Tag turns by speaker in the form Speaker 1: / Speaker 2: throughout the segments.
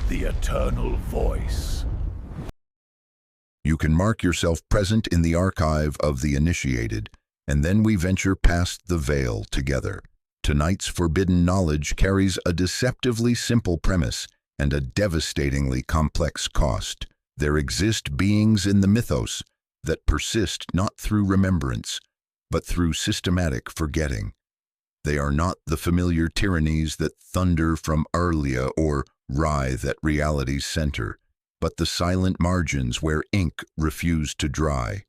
Speaker 1: the eternal voice.
Speaker 2: You can mark yourself present in the archive of the initiated, and then we venture past the veil together. Tonight's forbidden knowledge carries a deceptively simple premise and a devastatingly complex cost. There exist beings in the mythos that persist not through remembrance, but through systematic forgetting. They are not the familiar tyrannies that thunder from Arlia or writhe at reality's center, but the silent margins where ink refused to dry,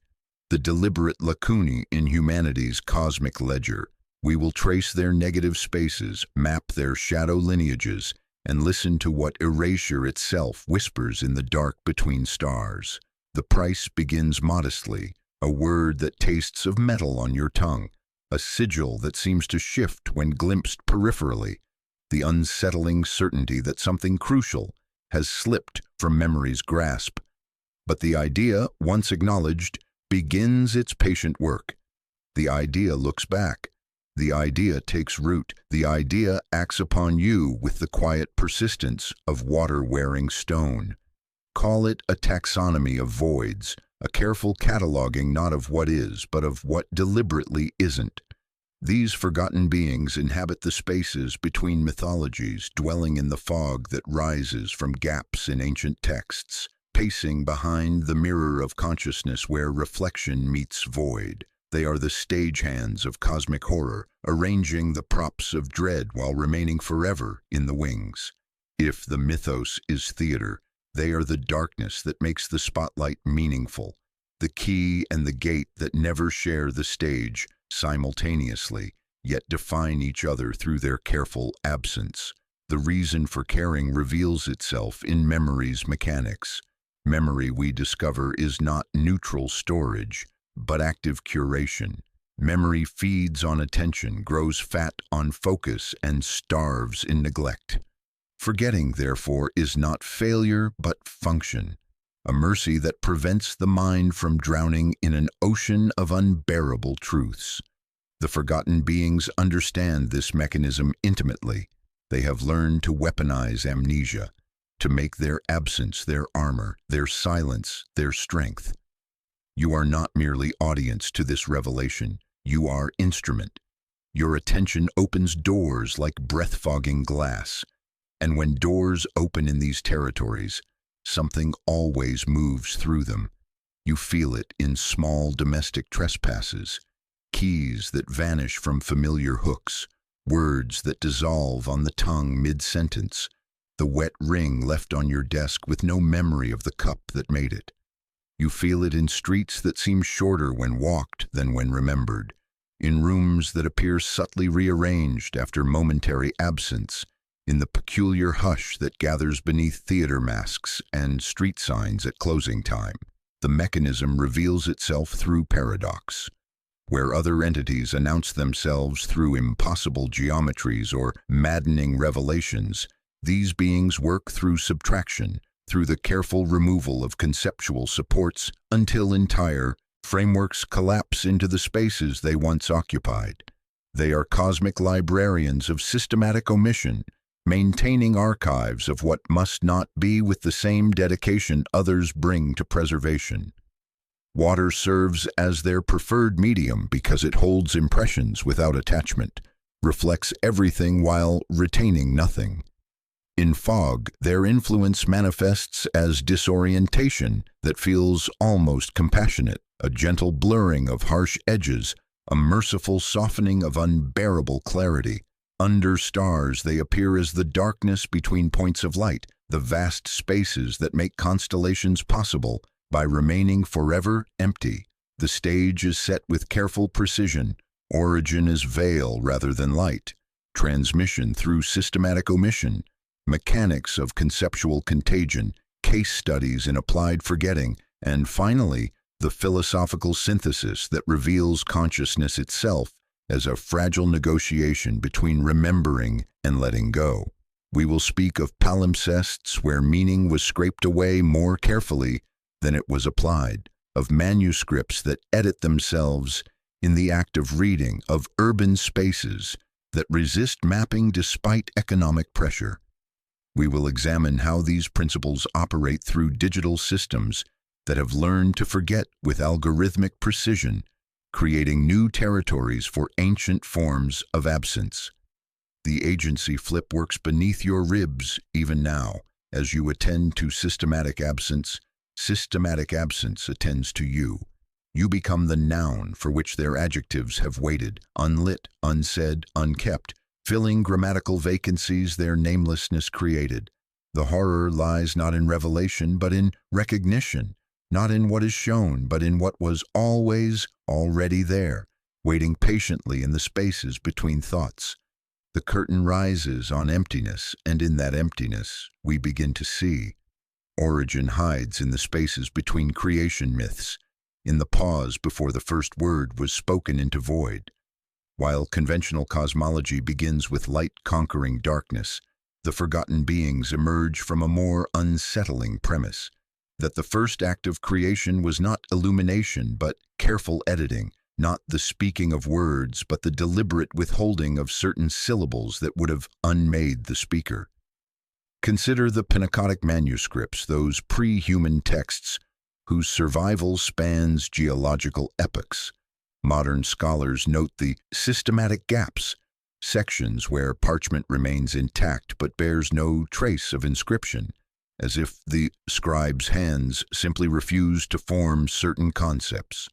Speaker 2: the deliberate lacunae in humanity's cosmic ledger. We will trace their negative spaces, map their shadow lineages, and listen to what erasure itself whispers in the dark between stars. The price begins modestly, a word that tastes of metal on your tongue, a sigil that seems to shift when glimpsed peripherally, the unsettling certainty that something crucial has slipped from memory's grasp. But the idea, once acknowledged, begins its patient work. The idea looks back. The idea takes root. The idea acts upon you with the quiet persistence of water-wearing stone. Call it a taxonomy of voids, a careful cataloging not of what is, but of what deliberately isn't. These forgotten beings inhabit the spaces between mythologies, dwelling in the fog that rises from gaps in ancient texts, pacing behind the mirror of consciousness where reflection meets void. They are the stagehands of cosmic horror, arranging the props of dread while remaining forever in the wings. If the mythos is theater, they are the darkness that makes the spotlight meaningful, the key and the gate that never share the stage simultaneously, yet define each other through their careful absence. The reason for caring reveals itself in memory's mechanics. Memory, we discover, is not neutral storage, but active curation. Memory feeds on attention, grows fat on focus, and starves in neglect. Forgetting, therefore, is not failure, but function, a mercy that prevents the mind from drowning in an ocean of unbearable truths. The forgotten beings understand this mechanism intimately. They have learned to weaponize amnesia, to make their absence their armor, their silence their strength. You are not merely audience to this revelation, you are instrument. Your attention opens doors like breath-fogging glass. And when doors open in these territories, something always moves through them. You feel it in small domestic trespasses, keys that vanish from familiar hooks, words that dissolve on the tongue mid-sentence, the wet ring left on your desk with no memory of the cup that made it. You feel it in streets that seem shorter when walked than when remembered, in rooms that appear subtly rearranged after momentary absence, in the peculiar hush that gathers beneath theater masks and street signs at closing time. The mechanism reveals itself through paradox. Where other entities announce themselves through impossible geometries or maddening revelations, these beings work through subtraction, through the careful removal of conceptual supports until entire frameworks collapse into the spaces they once occupied. They are cosmic librarians of systematic omission, maintaining archives of what must not be with the same dedication others bring to preservation. Water serves as their preferred medium because it holds impressions without attachment, reflects everything while retaining nothing. In fog, their influence manifests as disorientation that feels almost compassionate, a gentle blurring of harsh edges, a merciful softening of unbearable clarity. Under stars, they appear as the darkness between points of light, the vast spaces that make constellations possible by remaining forever empty. The stage is set with careful precision. Origin is veil rather than light. Transmission through systematic omission. Mechanics of conceptual contagion. Case studies in applied forgetting. And finally, the philosophical synthesis that reveals consciousness itself as a fragile negotiation between remembering and letting go. We will speak of palimpsests where meaning was scraped away more carefully than it was applied, of manuscripts that edit themselves in the act of reading, of urban spaces that resist mapping despite economic pressure. We will examine how these principles operate through digital systems that have learned to forget with algorithmic precision, creating new territories for ancient forms of absence. The agency flip works beneath your ribs even now. As you attend to systematic absence attends to you. You become the noun for which their adjectives have waited, unlit, unsaid, unkept, filling grammatical vacancies their namelessness created. The horror lies not in revelation, but in recognition, not in what is shown, but in what was always already there, waiting patiently in the spaces between thoughts. The curtain rises on emptiness, and in that emptiness we begin to see. Origin hides in the spaces between creation myths, in the pause before the first word was spoken into void. While conventional cosmology begins with light conquering darkness, the forgotten beings emerge from a more unsettling premise, that the first act of creation was not illumination but careful editing, not the speaking of words but the deliberate withholding of certain syllables that would have unmade the speaker. Consider the Pnakotic manuscripts, those pre-human texts whose survival spans geological epochs. Modern scholars note the systematic gaps, sections where parchment remains intact but bears no trace of inscription, as if the scribe's hands simply refused to form certain concepts.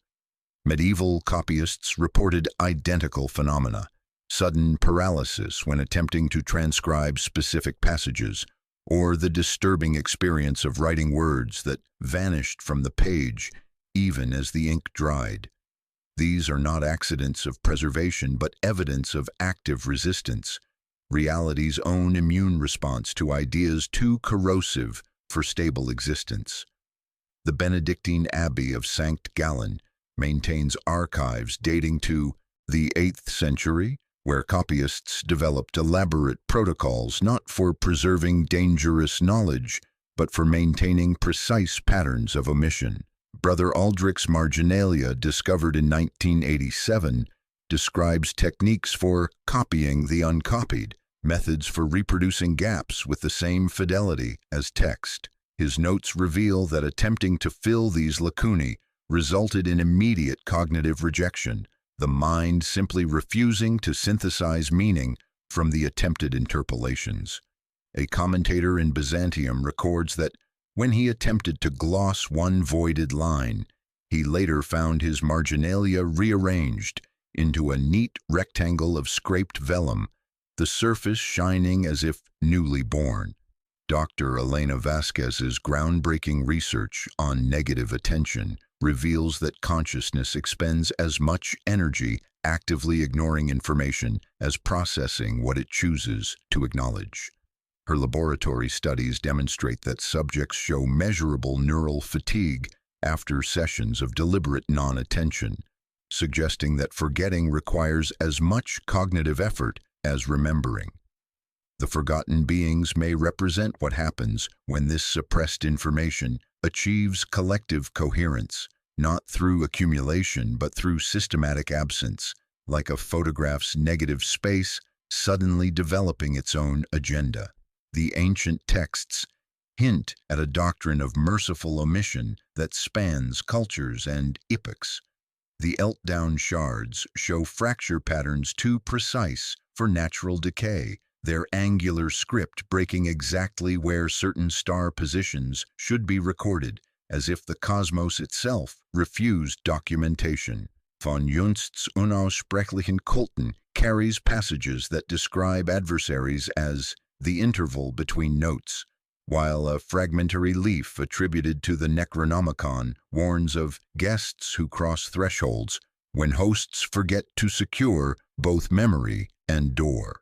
Speaker 2: Medieval copyists reported identical phenomena, sudden paralysis when attempting to transcribe specific passages, or the disturbing experience of writing words that vanished from the page even as the ink dried. These are not accidents of preservation, but evidence of active resistance, reality's own immune response to ideas too corrosive for stable existence. The Benedictine Abbey of St. Gallen maintains archives dating to the 8th century, where copyists developed elaborate protocols not for preserving dangerous knowledge, but for maintaining precise patterns of omission. Brother Aldrich's marginalia, discovered in 1987, describes techniques for copying the uncopied, methods for reproducing gaps with the same fidelity as text. His notes reveal that attempting to fill these lacunae resulted in immediate cognitive rejection, the mind simply refusing to synthesize meaning from the attempted interpolations. A commentator in Byzantium records that when he attempted to gloss one voided line, he later found his marginalia rearranged into a neat rectangle of scraped vellum, the surface shining as if newly born. Dr. Elena Vasquez's groundbreaking research on negative attention reveals that consciousness expends as much energy actively ignoring information as processing what it chooses to acknowledge. Her laboratory studies demonstrate that subjects show measurable neural fatigue after sessions of deliberate non-attention, suggesting that forgetting requires as much cognitive effort as remembering. The forgotten beings may represent what happens when this suppressed information achieves collective coherence, not through accumulation but through systematic absence, like a photograph's negative space suddenly developing its own agenda. The ancient texts hint at a doctrine of merciful omission that spans cultures and epochs. The Eltdown shards show fracture patterns too precise for natural decay, their angular script breaking exactly where certain star positions should be recorded, as if the cosmos itself refused documentation. Von Junst's Unaussprechlichen Kulten carries passages that describe adversaries as the interval between notes, while a fragmentary leaf attributed to the Necronomicon warns of guests who cross thresholds when hosts forget to secure both memory and door.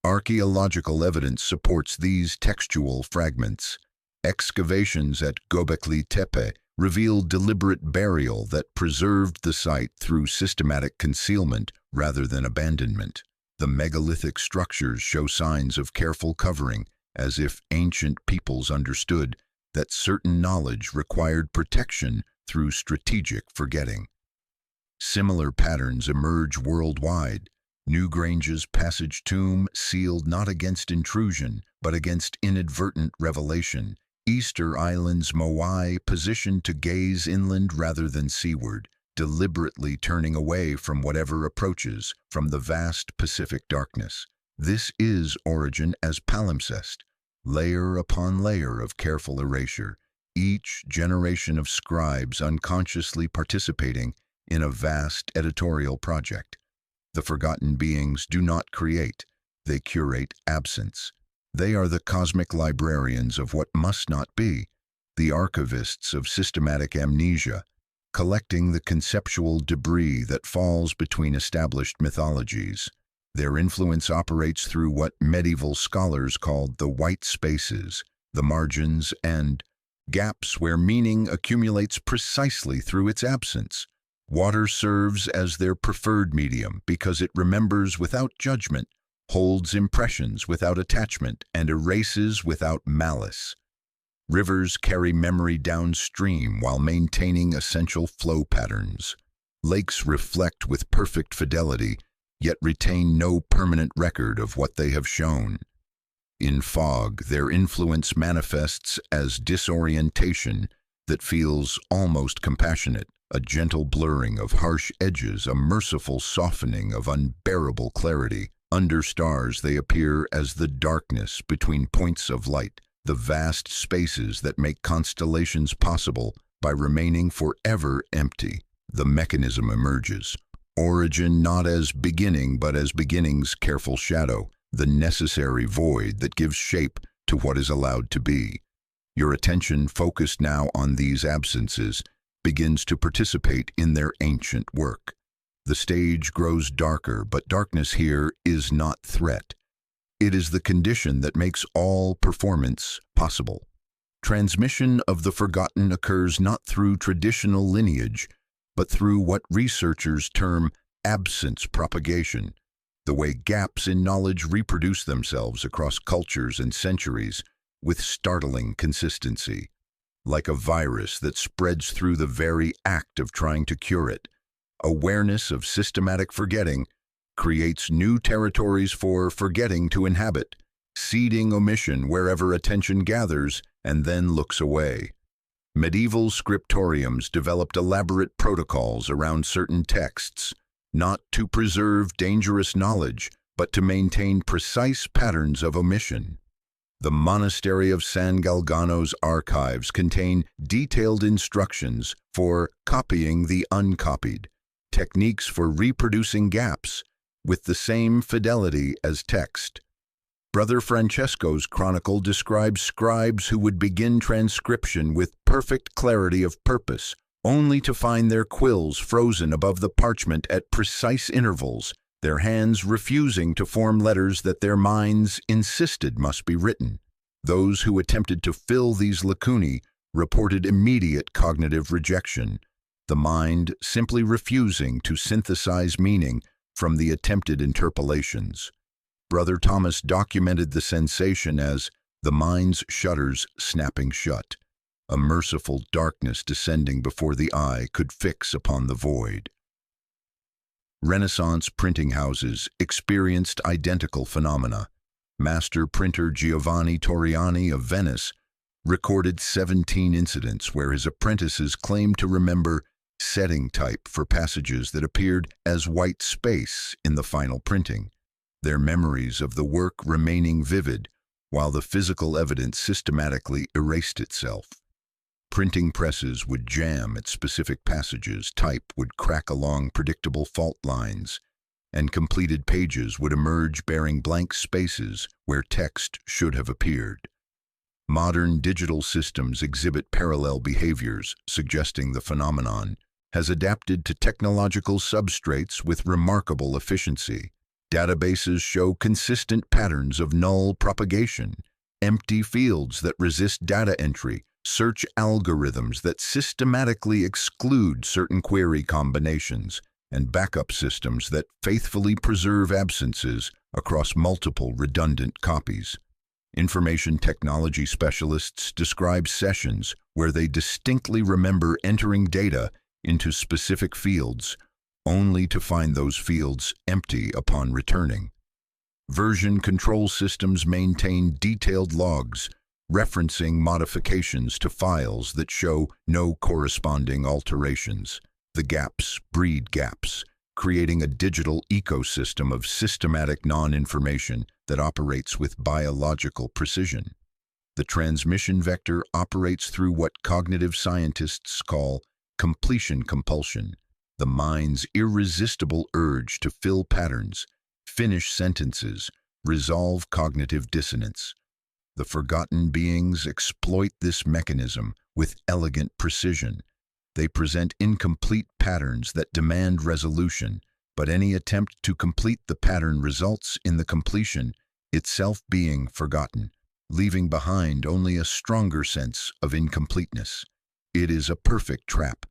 Speaker 2: Archaeological evidence supports these textual fragments. Excavations at Göbekli Tepe revealed deliberate burial that preserved the site through systematic concealment rather than abandonment. The megalithic structures show signs of careful covering, as if ancient peoples understood that certain knowledge required protection through strategic forgetting. Similar patterns emerge worldwide. Newgrange's passage tomb sealed not against intrusion, but against inadvertent revelation. Easter Island's Moai positioned to gaze inland rather than seaward, deliberately turning away from whatever approaches from the vast Pacific darkness. This is origin as palimpsest, layer upon layer of careful erasure, each generation of scribes unconsciously participating in a vast editorial project. The forgotten beings do not create, they curate absence. They are the cosmic librarians of what must not be, the archivists of systematic amnesia, collecting the conceptual debris that falls between established mythologies. Their influence operates through what medieval scholars called the white spaces, the margins and gaps where meaning accumulates precisely through its absence. Water serves as their preferred medium because it remembers without judgment, holds impressions without attachment, and erases without malice. Rivers carry memory downstream while maintaining essential flow patterns. Lakes reflect with perfect fidelity, yet retain no permanent record of what they have shown. In fog, their influence manifests as disorientation that feels almost compassionate, a gentle blurring of harsh edges, a merciful softening of unbearable clarity. Under stars, they appear as the darkness between points of light, the vast spaces that make constellations possible by remaining forever empty. The mechanism emerges. Origin not as beginning, but as beginning's careful shadow, the necessary void that gives shape to what is allowed to be. Your attention, focused now on these absences, begins to participate in their ancient work. The stage grows darker, but darkness here is not threat. It is the condition that makes all performance possible. Transmission of the forgotten occurs not through traditional lineage, but through what researchers term absence propagation, the way gaps in knowledge reproduce themselves across cultures and centuries with startling consistency. Like a virus that spreads through the very act of trying to cure it, awareness of systematic forgetting creates new territories for forgetting to inhabit, seeding omission wherever attention gathers and then looks away. Medieval scriptoriums developed elaborate protocols around certain texts, not to preserve dangerous knowledge, but to maintain precise patterns of omission. The monastery of San Galgano's archives contain detailed instructions for copying the uncopied, techniques for reproducing gaps with the same fidelity as text. Brother Francesco's chronicle describes scribes who would begin transcription with perfect clarity of purpose, only to find their quills frozen above the parchment at precise intervals, their hands refusing to form letters that their minds insisted must be written. Those who attempted to fill these lacunae reported immediate cognitive rejection, the mind simply refusing to synthesize meaning from the attempted interpolations. Brother Thomas documented the sensation as the mind's shutters snapping shut, a merciful darkness descending before the eye could fix upon the void. Renaissance printing houses experienced identical phenomena. Master printer Giovanni Torriani of Venice recorded 17 incidents where his apprentices claimed to remember setting type for passages that appeared as white space in the final printing, their memories of the work remaining vivid while the physical evidence systematically erased itself. Printing presses would jam at specific passages, type would crack along predictable fault lines, and completed pages would emerge bearing blank spaces where text should have appeared. Modern digital systems exhibit parallel behaviors, suggesting the phenomenon has adapted to technological substrates with remarkable efficiency. Databases show consistent patterns of null propagation, empty fields that resist data entry, search algorithms that systematically exclude certain query combinations, and backup systems that faithfully preserve absences across multiple redundant copies. Information technology specialists describe sessions where they distinctly remember entering data into specific fields, only to find those fields empty upon returning. Version control systems maintain detailed logs, referencing modifications to files that show no corresponding alterations. The gaps breed gaps, creating a digital ecosystem of systematic non-information that operates with biological precision. The transmission vector operates through what cognitive scientists call completion compulsion, the mind's irresistible urge to fill patterns, finish sentences, resolve cognitive dissonance. The forgotten beings exploit this mechanism with elegant precision. They present incomplete patterns that demand resolution, but any attempt to complete the pattern results in the completion itself being forgotten, leaving behind only a stronger sense of incompleteness. It is a perfect trap.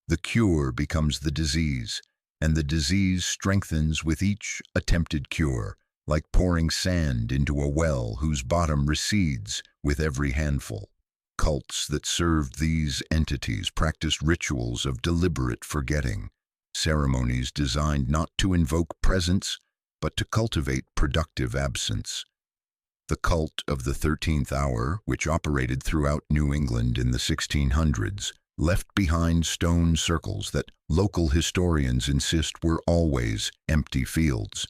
Speaker 2: The cure becomes the disease, and the disease strengthens with each attempted cure, like pouring sand into a well whose bottom recedes with every handful. Cults that served these entities practiced rituals of deliberate forgetting, ceremonies designed not to invoke presence, but to cultivate productive absence. The cult of the 13th hour, which operated throughout New England in the 1600s, left behind stone circles that local historians insist were always empty fields.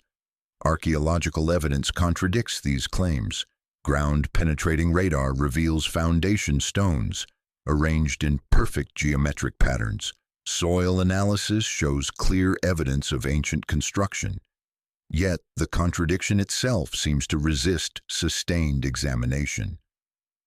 Speaker 2: Archaeological evidence contradicts these claims. Ground-penetrating radar reveals foundation stones, arranged in perfect geometric patterns. Soil analysis shows clear evidence of ancient construction. Yet, the contradiction itself seems to resist sustained examination.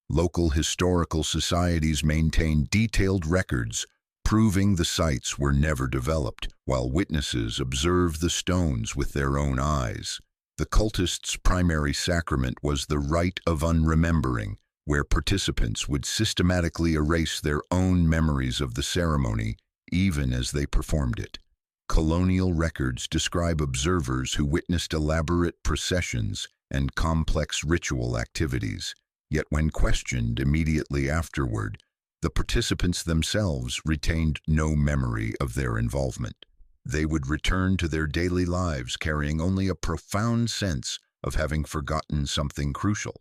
Speaker 2: Local historical societies maintain detailed records, proving the sites were never developed, while witnesses observe the stones with their own eyes. The cultists' primary sacrament was the rite of unremembering, where participants would systematically erase their own memories of the ceremony, even as they performed it. Colonial records describe observers who witnessed elaborate processions and complex ritual activities. Yet when questioned immediately afterward, the participants themselves retained no memory of their involvement. They would return to their daily lives carrying only a profound sense of having forgotten something crucial,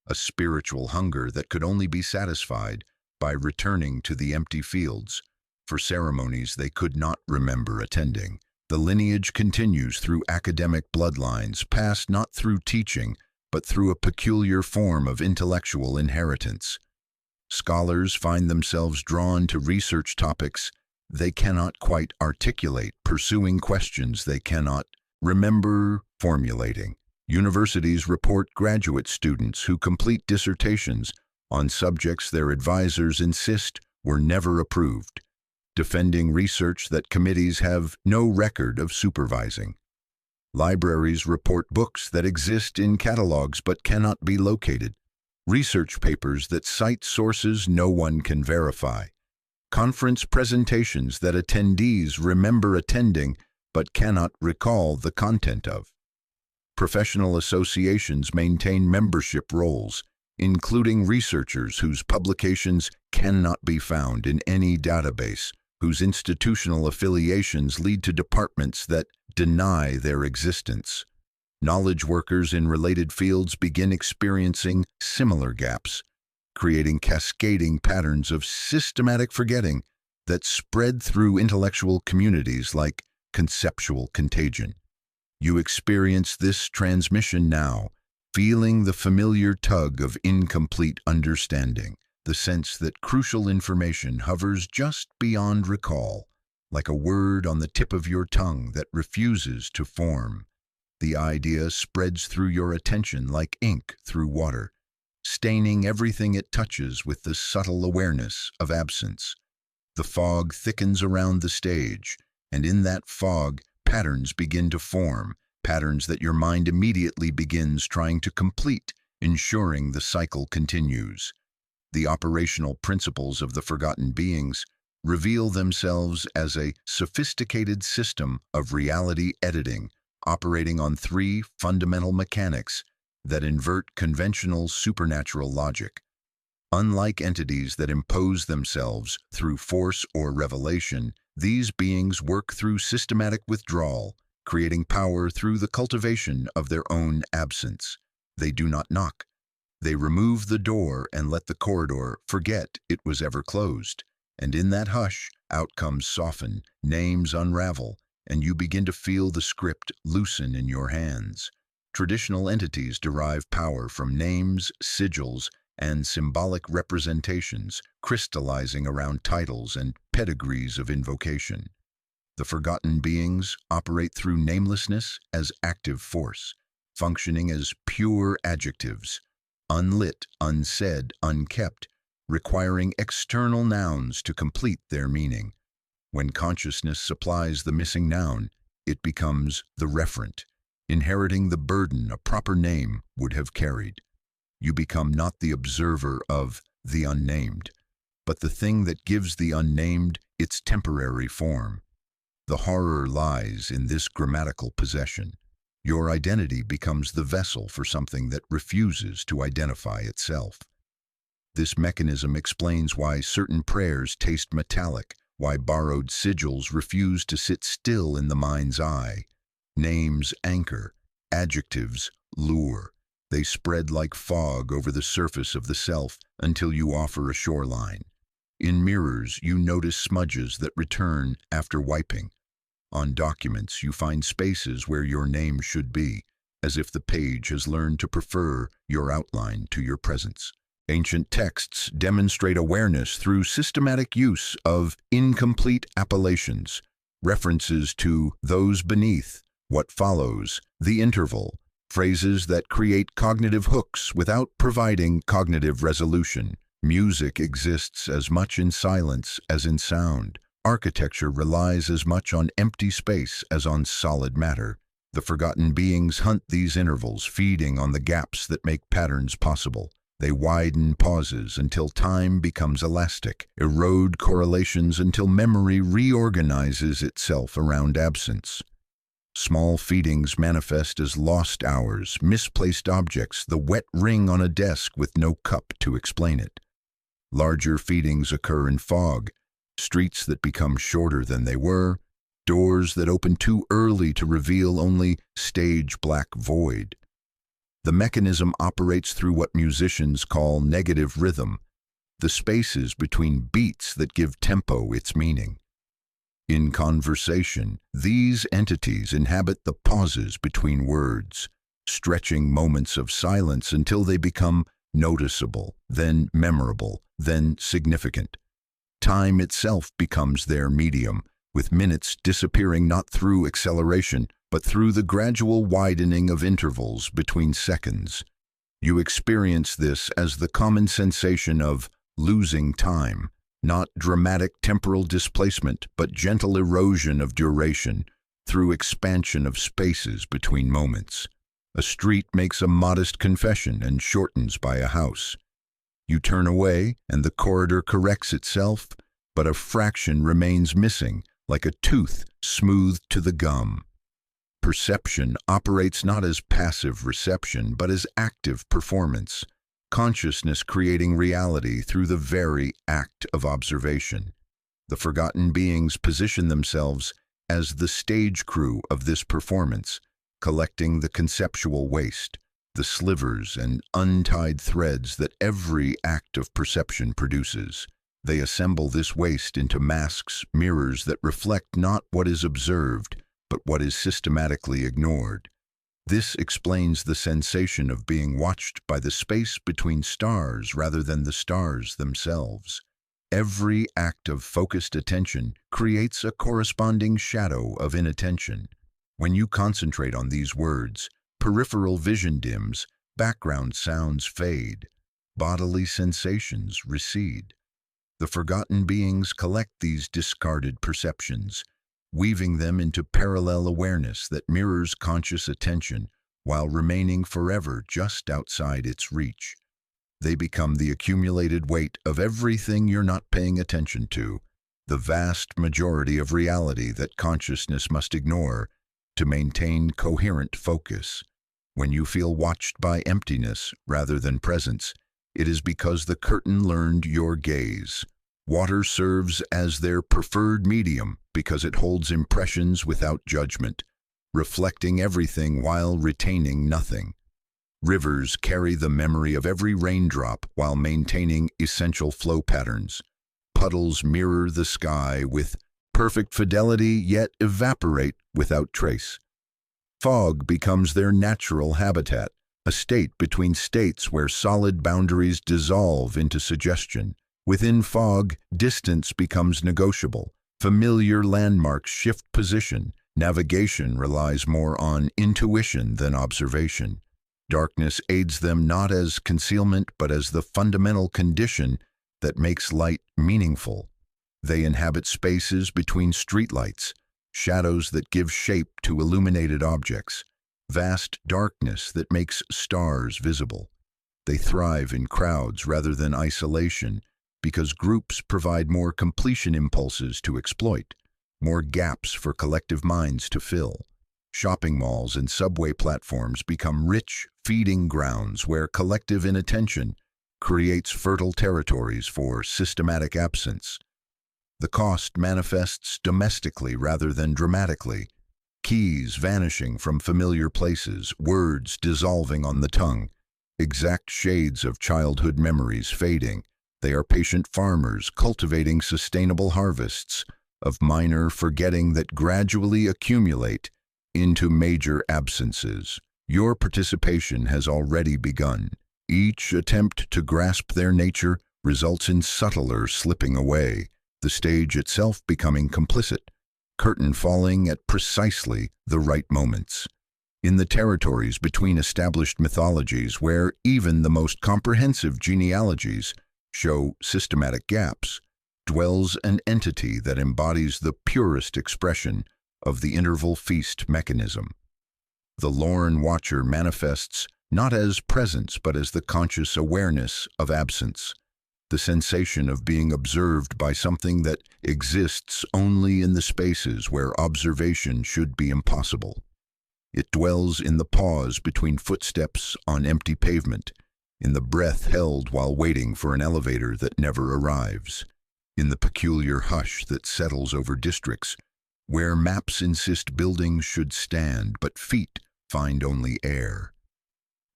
Speaker 2: a spiritual hunger that could only be satisfied by returning to the empty fields for ceremonies they could not remember attending. The lineage continues through academic bloodlines, passed not through teaching, but through a peculiar form of intellectual inheritance. Scholars find themselves drawn to research topics they cannot quite articulate, pursuing questions they cannot remember formulating. Universities report graduate students who complete dissertations on subjects their advisors insist were never approved, defending research that committees have no record of supervising. Libraries report books that exist in catalogs but cannot be located, research papers that cite sources no one can verify, conference presentations that attendees remember attending but cannot recall the content of. Professional associations maintain membership roles, including researchers whose publications cannot be found in any database, whose institutional affiliations lead to departments that deny their existence. Knowledge workers in related fields begin experiencing similar gaps, creating cascading patterns of systematic forgetting that spread through intellectual communities like conceptual contagion. You experience this transmission now, feeling the familiar tug of incomplete understanding, the sense that crucial information hovers just beyond recall, like a word on the tip of your tongue that refuses to form. The idea spreads through your attention like ink through water, staining everything it touches with the subtle awareness of absence. The fog thickens around the stage, and in that fog, patterns begin to form, patterns that your mind immediately begins trying to complete, ensuring the cycle continues. The operational principles of the forgotten beings reveal themselves as a sophisticated system of reality editing, operating on three fundamental mechanics that invert conventional supernatural logic. Unlike entities that impose themselves through force or revelation, These beings work through systematic withdrawal, creating power through the cultivation of their own absence. They do not knock. They remove the door and let the corridor forget it was ever closed. And in that hush, outcomes soften, names unravel, and you begin to feel the script loosen in your hands. Traditional entities derive power from names, sigils, and symbolic representations, crystallizing around titles and pedigrees of invocation. The forgotten beings operate through namelessness as active force, functioning as pure adjectives, unlit, unsaid, unkept, requiring external nouns to complete their meaning. When consciousness supplies the missing noun, it becomes the referent, inheriting the burden a proper name would have carried. You become not the observer of the unnamed, but the thing that gives the unnamed its temporary form. The horror lies in this grammatical possession. Your identity becomes the vessel for something that refuses to identify itself. This mechanism explains why certain prayers taste metallic, why borrowed sigils refuse to sit still in the mind's eye. Names anchor, adjectives lure. They spread like fog over the surface of the self until you offer a shoreline. In mirrors, you notice smudges that return after wiping. On documents, you find spaces where your name should be, as if the page has learned to prefer your outline to your presence. Ancient texts demonstrate awareness through systematic use of incomplete appellations, references to those beneath, what follows, the interval, phrases that create cognitive hooks without providing cognitive resolution. Music exists as much in silence as in sound. Architecture relies as much on empty space as on solid matter. The forgotten beings hunt these intervals, feeding on the gaps that make patterns possible. They widen pauses until time becomes elastic, erode correlations until memory reorganizes itself around absence. Small feedings manifest as lost hours, misplaced objects, the wet ring on a desk with no cup to explain it. Larger feedings occur in fog, streets that become shorter than they were, doors that open too early to reveal only stage black void. The mechanism operates through what musicians call negative rhythm, the spaces between beats that give tempo its meaning. In conversation, these entities inhabit the pauses between words, stretching moments of silence until they become noticeable, then memorable, then significant. Time itself becomes their medium, with minutes disappearing not through acceleration, but through the gradual widening of intervals between seconds. You experience this as the common sensation of losing time, not dramatic temporal displacement, but gentle erosion of duration through expansion of spaces between moments. A street makes a modest confession and shortens by a house. You turn away, and the corridor corrects itself, but a fraction remains missing, like a tooth smoothed to the gum. Perception operates not as passive reception, but as active performance, consciousness creating reality through the very act of observation. The forgotten beings position themselves as the stage crew of this performance, collecting the conceptual waste, the slivers and untied threads that every act of perception produces. They assemble this waste into masks, mirrors that reflect not what is observed, but what is systematically ignored. This explains the sensation of being watched by the space between stars rather than the stars themselves. Every act of focused attention creates a corresponding shadow of inattention. When you concentrate on these words, peripheral vision dims, background sounds fade, bodily sensations recede. The forgotten beings collect these discarded perceptions, weaving them into parallel awareness that mirrors conscious attention while remaining forever just outside its reach. They become the accumulated weight of everything you're not paying attention to, the vast majority of reality that consciousness must ignore to maintain coherent focus. When you feel watched by emptiness rather than presence, it is because the curtain learned your gaze. Water serves as their preferred medium because it holds impressions without judgment, reflecting everything while retaining nothing. Rivers carry the memory of every raindrop while maintaining essential flow patterns. Puddles mirror the sky with perfect fidelity yet evaporate without trace. Fog becomes their natural habitat, a state between states where solid boundaries dissolve into suggestion. Within fog, distance becomes negotiable. Familiar landmarks shift position. Navigation relies more on intuition than observation. Darkness aids them not as concealment but as the fundamental condition that makes light meaningful. They inhabit spaces between streetlights, shadows that give shape to illuminated objects, vast darkness that makes stars visible. They thrive in crowds rather than isolation because groups provide more completion impulses to exploit, more gaps for collective minds to fill. Shopping malls and subway platforms become rich, feeding grounds where collective inattention creates fertile territories for systematic absence. The cost manifests domestically rather than dramatically. Keys vanishing from familiar places, words dissolving on the tongue, exact shades of childhood memories fading. They are patient farmers cultivating sustainable harvests of minor forgetting that gradually accumulate into major absences. Your participation has already begun. Each attempt to grasp their nature results in subtler slipping away, the stage itself becoming complicit, curtain falling at precisely the right moments. In the territories between established mythologies where even the most comprehensive genealogies show systematic gaps, dwells an entity that embodies the purest expression of the interval feast mechanism. The lorn watcher manifests not as presence but as the conscious awareness of absence, the sensation of being observed by something that exists only in the spaces where observation should be impossible. It dwells in the pause between footsteps on empty pavement, in the breath held while waiting for an elevator that never arrives, in the peculiar hush that settles over districts where maps insist buildings should stand but feet find only air.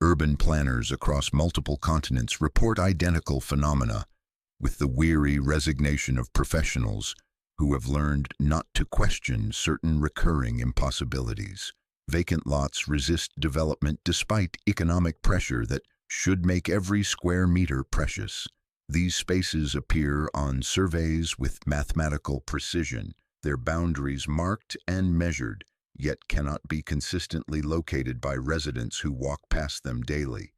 Speaker 2: Urban planners across multiple continents report identical phenomena, with the weary resignation of professionals who have learned not to question certain recurring impossibilities. Vacant lots resist development despite economic pressure that should make every square meter precious. These spaces appear on surveys with mathematical precision, their boundaries marked and measured, yet cannot be consistently located by residents who walk past them daily.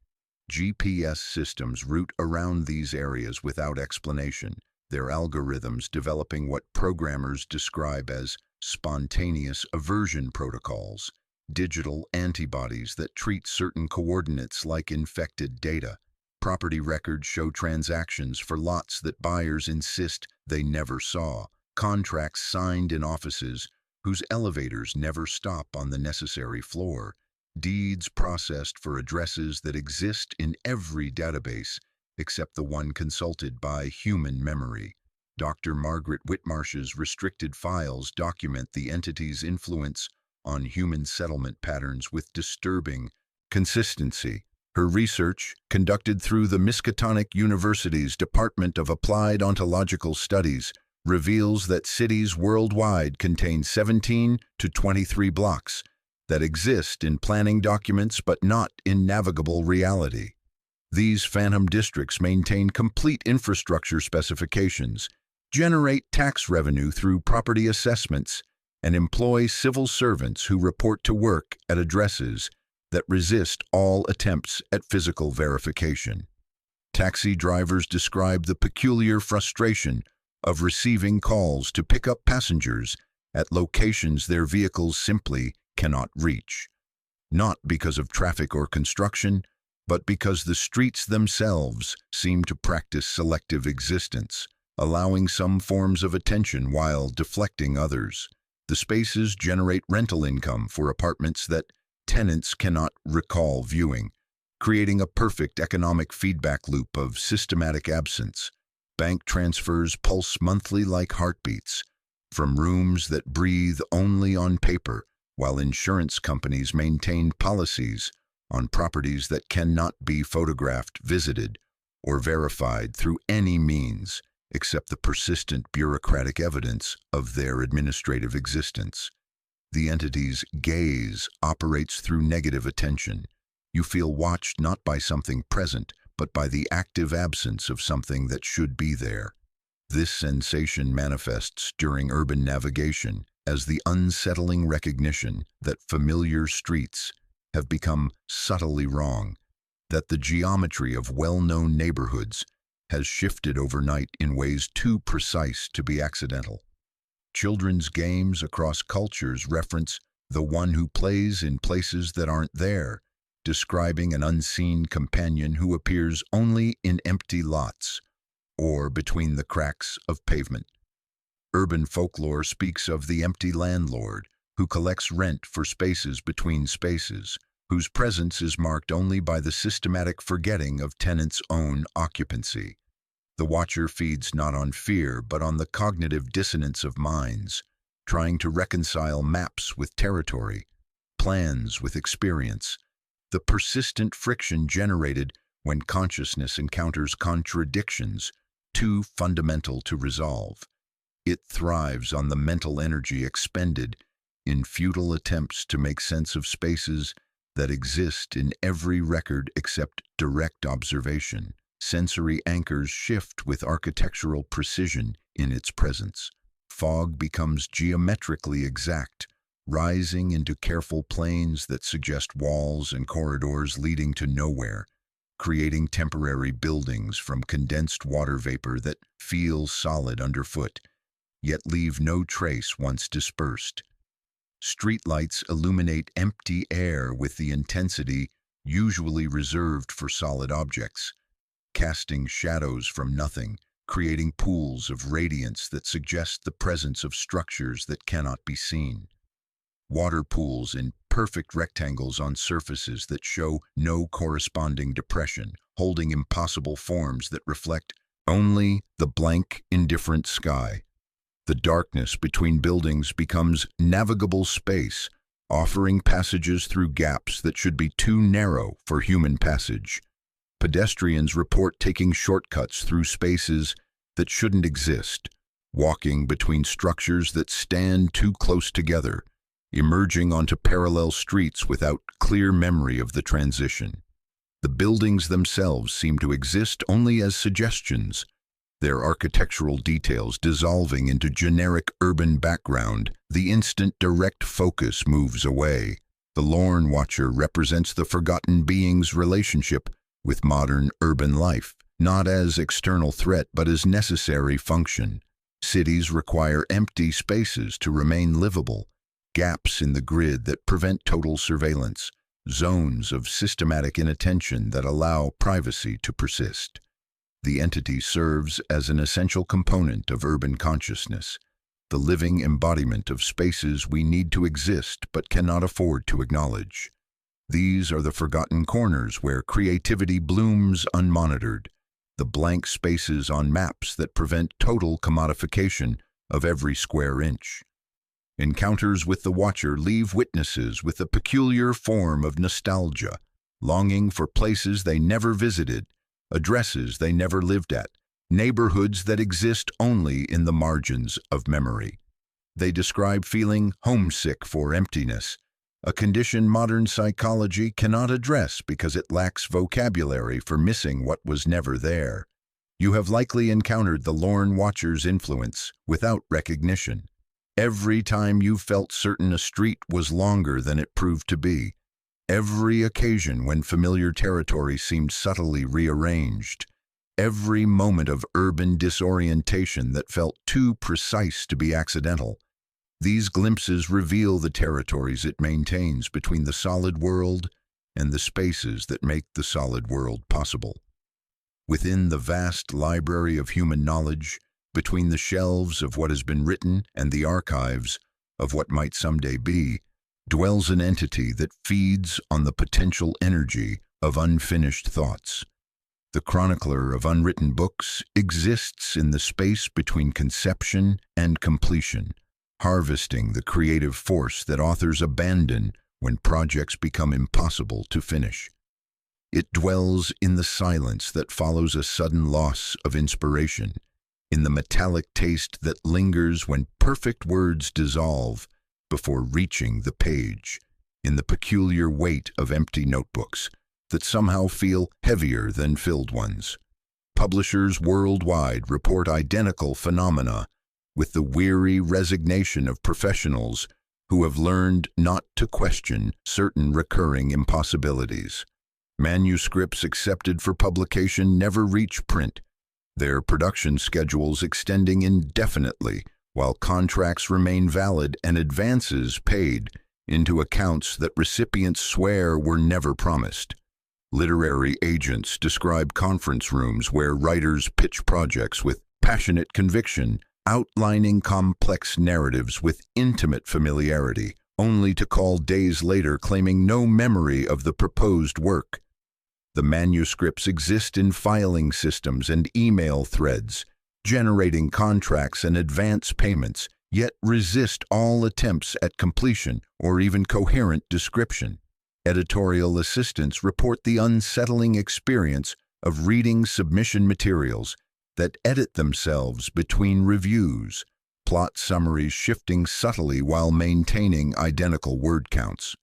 Speaker 2: GPS systems route around these areas without explanation, their algorithms developing what programmers describe as spontaneous aversion protocols, digital antibodies that treat certain coordinates like infected data. Property records show transactions for lots that buyers insist they never saw, contracts signed in offices whose elevators never stop on the necessary floor, deeds processed for addresses that exist in every database except the one consulted by human memory. Dr. Margaret Whitmarsh's restricted files document the entity's influence on human settlement patterns with disturbing consistency. Her research, conducted through the Miskatonic University's Department of Applied Ontological Studies, reveals that cities worldwide contain 17 to 23 blocks that exist in planning documents but not in navigable reality. These phantom districts maintain complete infrastructure specifications, generate tax revenue through property assessments, and employ civil servants who report to work at addresses that resist all attempts at physical verification. Taxi drivers describe the peculiar frustration of receiving calls to pick up passengers at locations their vehicles simply cannot reach, not because of traffic or construction, but because the streets themselves seem to practice selective existence, allowing some forms of attention while deflecting others. The spaces generate rental income for apartments that tenants cannot recall viewing, creating a perfect economic feedback loop of systematic absence. Bank transfers pulse monthly like heartbeats from rooms that breathe only on paper, while insurance companies maintain policies on properties that cannot be photographed, visited, or verified through any means except the persistent bureaucratic evidence of their administrative existence. The entity's gaze operates through negative attention. You feel watched not by something present, but by the active absence of something that should be there. This sensation manifests during urban navigation as the unsettling recognition that familiar streets have become subtly wrong, that the geometry of well-known neighborhoods has shifted overnight in ways too precise to be accidental. Children's games across cultures reference the one who plays in places that aren't there, describing an unseen companion who appears only in empty lots or between the cracks of pavement. Urban folklore speaks of the empty landlord who collects rent for spaces between spaces, whose presence is marked only by the systematic forgetting of tenants' own occupancy. The watcher feeds not on fear, but on the cognitive dissonance of minds, trying to reconcile maps with territory, plans with experience, the persistent friction generated when consciousness encounters contradictions too fundamental to resolve. It thrives on the mental energy expended in futile attempts to make sense of spaces that exist in every record except direct observation. Sensory anchors shift with architectural precision in its presence. Fog becomes geometrically exact, rising into careful planes that suggest walls and corridors leading to nowhere, creating temporary buildings from condensed water vapor that feel solid underfoot, yet leave no trace once dispersed. Streetlights illuminate empty air with the intensity usually reserved for solid objects, casting shadows from nothing, creating pools of radiance that suggest the presence of structures that cannot be seen. Water pools in perfect rectangles on surfaces that show no corresponding depression, holding impossible forms that reflect only the blank, indifferent sky. The darkness between buildings becomes navigable space, offering passages through gaps that should be too narrow for human passage. Pedestrians report taking shortcuts through spaces that shouldn't exist, walking between structures that stand too close together, emerging onto parallel streets without clear memory of the transition. The buildings themselves seem to exist only as suggestions, their architectural details dissolving into generic urban background the instant direct focus moves away. The lorn watcher represents the forgotten being's relationship with modern urban life, not as external threat but as necessary function. Cities require empty spaces to remain livable, gaps in the grid that prevent total surveillance, zones of systematic inattention that allow privacy to persist. The entity serves as an essential component of urban consciousness, the living embodiment of spaces we need to exist but cannot afford to acknowledge. These are the forgotten corners where creativity blooms unmonitored, the blank spaces on maps that prevent total commodification of every square inch. Encounters with the watcher leave witnesses with a peculiar form of nostalgia, longing for places they never visited, addresses they never lived at, neighborhoods that exist only in the margins of memory. They describe feeling homesick for emptiness, a condition modern psychology cannot address because it lacks vocabulary for missing what was never there. You have likely encountered the lorn watcher's influence without recognition. Every time you felt certain a street was longer than it proved to be, every occasion when familiar territory seemed subtly rearranged, every moment of urban disorientation that felt too precise to be accidental, these glimpses reveal the territories it maintains between the solid world and the spaces that make the solid world possible. Within the vast library of human knowledge, between the shelves of what has been written and the archives of what might someday be, dwells an entity that feeds on the potential energy of unfinished thoughts. The chronicler of unwritten books exists in the space between conception and completion, harvesting the creative force that authors abandon when projects become impossible to finish. It dwells in the silence that follows a sudden loss of inspiration, in the metallic taste that lingers when perfect words dissolve before reaching the page, in the peculiar weight of empty notebooks that somehow feel heavier than filled ones. Publishers worldwide report identical phenomena with the weary resignation of professionals who have learned not to question certain recurring impossibilities. Manuscripts accepted for publication never reach print, their production schedules extending indefinitely while contracts remain valid and advances paid into accounts that recipients swear were never promised. Literary agents describe conference rooms where writers pitch projects with passionate conviction, outlining complex narratives with intimate familiarity, only to call days later claiming no memory of the proposed work. The manuscripts exist in filing systems and email threads, generating contracts and advance payments, yet resist all attempts at completion or even coherent description. Editorial assistants report the unsettling experience of reading submission materials that edit themselves between reviews, plot summaries shifting subtly while maintaining identical word counts.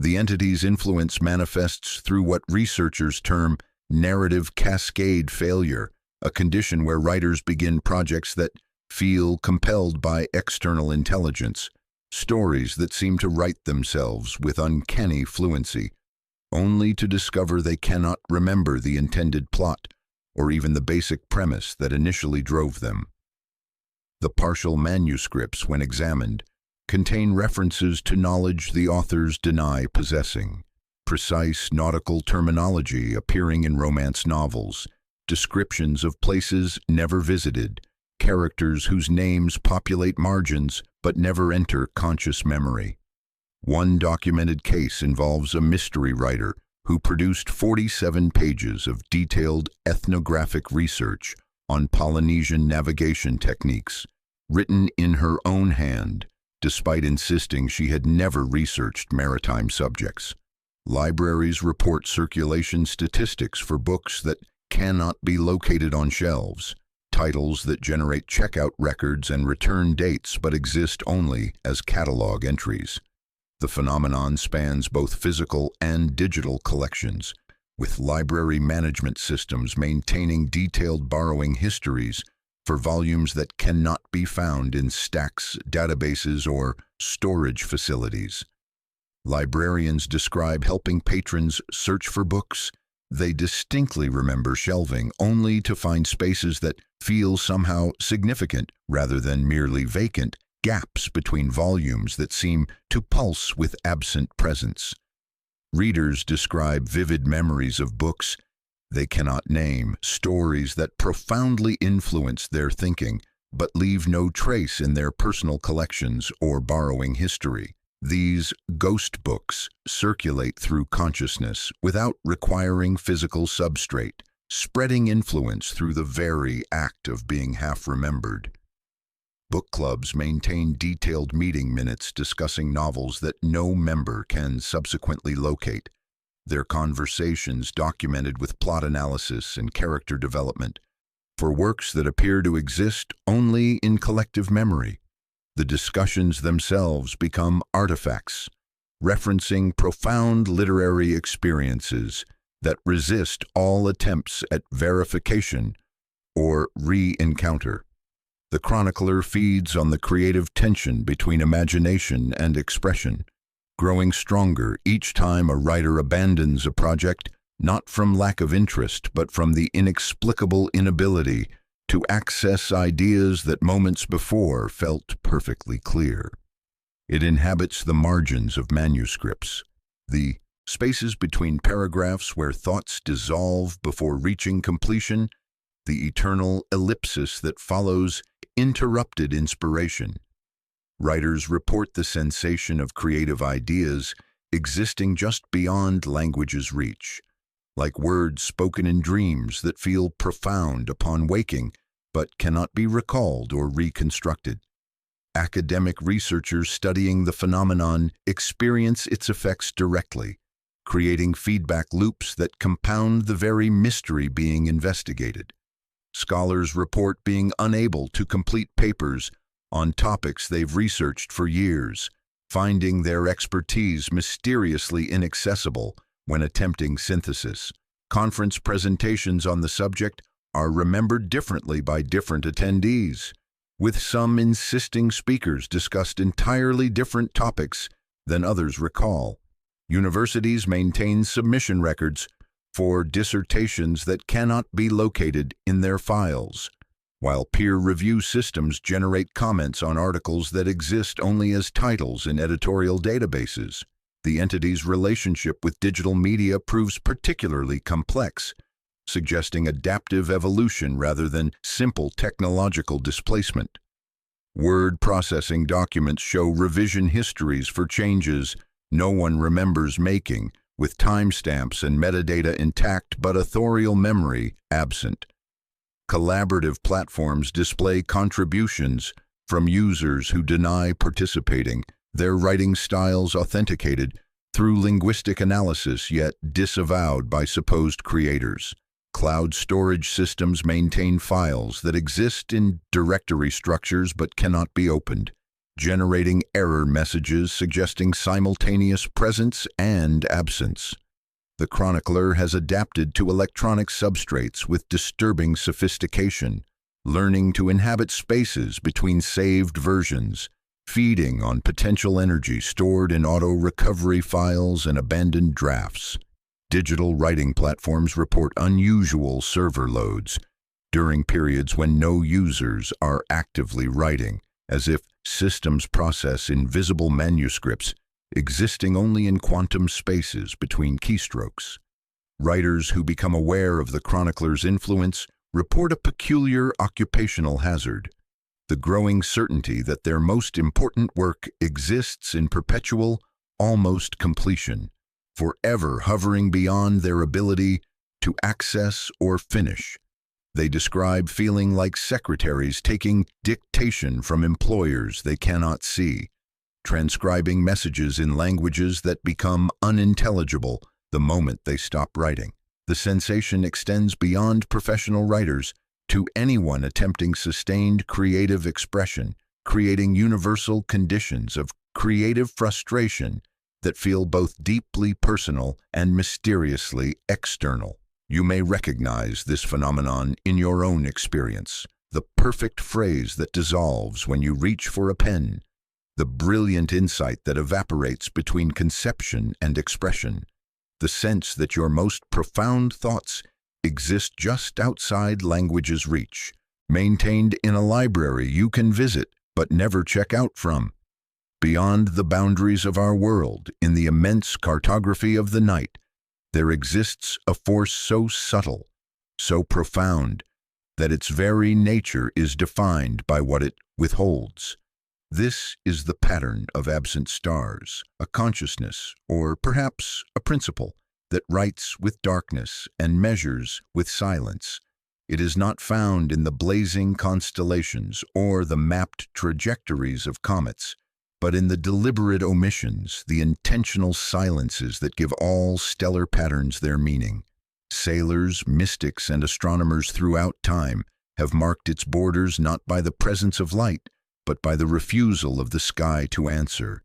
Speaker 2: The entity's influence manifests through what researchers term narrative cascade failure, a condition where writers begin projects that feel compelled by external intelligence, stories that seem to write themselves with uncanny fluency, only to discover they cannot remember the intended plot or even the basic premise that initially drove them. The partial manuscripts, when examined, contain references to knowledge the authors deny possessing, precise nautical terminology appearing in romance novels, descriptions of places never visited, characters whose names populate margins but never enter conscious memory. One documented case involves a mystery writer who produced 47 pages of detailed ethnographic research on Polynesian navigation techniques, written in her own hand, despite insisting she had never researched maritime subjects. Libraries report circulation statistics for books that cannot be located on shelves, titles that generate checkout records and return dates but exist only as catalog entries. The phenomenon spans both physical and digital collections, with library management systems maintaining detailed borrowing histories for volumes that cannot be found in stacks, databases, or storage facilities. Librarians describe helping patrons search for books they distinctly remember shelving, only to find spaces that feel somehow significant rather than merely vacant, gaps between volumes that seem to pulse with absent presence. Readers describe vivid memories of books they cannot name, stories that profoundly influence their thinking but leave no trace in their personal collections or borrowing history. These ghost books circulate through consciousness without requiring physical substrate, spreading influence through the very act of being half-remembered. Book clubs maintain detailed meeting minutes discussing novels that no member can subsequently locate, their conversations documented with plot analysis and character development. For works that appear to exist only in collective memory, the discussions themselves become artifacts, referencing profound literary experiences that resist all attempts at verification or re-encounter. The chronicler feeds on the creative tension between imagination and expression, growing stronger each time a writer abandons a project, not from lack of interest but from the inexplicable inability to access ideas that moments before felt perfectly clear. It inhabits the margins of manuscripts, the spaces between paragraphs where thoughts dissolve before reaching completion, the eternal ellipsis that follows interrupted inspiration. Writers report the sensation of creative ideas existing just beyond language's reach, like words spoken in dreams that feel profound upon waking but cannot be recalled or reconstructed. Academic researchers studying the phenomenon experience its effects directly, creating feedback loops that compound the very mystery being investigated. Scholars report being unable to complete papers on topics they've researched for years, finding their expertise mysteriously inaccessible when attempting synthesis. Conference presentations on the subject are remembered differently by different attendees, with some insisting speakers discussed entirely different topics than others recall. Universities maintain submission records for dissertations that cannot be located in their files, while peer review systems generate comments on articles that exist only as titles in editorial databases. The entity's relationship with digital media proves particularly complex, suggesting adaptive evolution rather than simple technological displacement. Word processing documents show revision histories for changes no one remembers making, with timestamps and metadata intact but authorial memory absent. Collaborative platforms display contributions from users who deny participating, their writing styles authenticated through linguistic analysis yet disavowed by supposed creators. Cloud storage systems maintain files that exist in directory structures but cannot be opened, generating error messages suggesting simultaneous presence and absence. The chronicler has adapted to electronic substrates with disturbing sophistication, learning to inhabit spaces between saved versions, feeding on potential energy stored in auto-recovery files and abandoned drafts. Digital writing platforms report unusual server loads during periods when no users are actively writing, as if systems process invisible manuscripts existing only in quantum spaces between keystrokes. Writers who become aware of the chronicler's influence report a peculiar occupational hazard, the growing certainty that their most important work exists in perpetual, almost completion, forever hovering beyond their ability to access or finish. They describe feeling like secretaries taking dictation from employers they cannot see, transcribing messages in languages that become unintelligible the moment they stop writing. The sensation extends beyond professional writers to anyone attempting sustained creative expression, creating universal conditions of creative frustration that feel both deeply personal and mysteriously external. You may recognize this phenomenon in your own experience. The perfect phrase that dissolves when you reach for a pen, the brilliant insight that evaporates between conception and expression, the sense that your most profound thoughts exist just outside language's reach, maintained in a library you can visit but never check out from. Beyond the boundaries of our world, in the immense cartography of the night, there exists a force so subtle, so profound, that its very nature is defined by what it withholds. This is the pattern of absent stars, a consciousness, or perhaps a principle, that writes with darkness and measures with silence. It is not found in the blazing constellations or the mapped trajectories of comets, but in the deliberate omissions, the intentional silences that give all stellar patterns their meaning. Sailors, mystics, and astronomers throughout time have marked its borders not by the presence of light, but by the refusal of the sky to answer.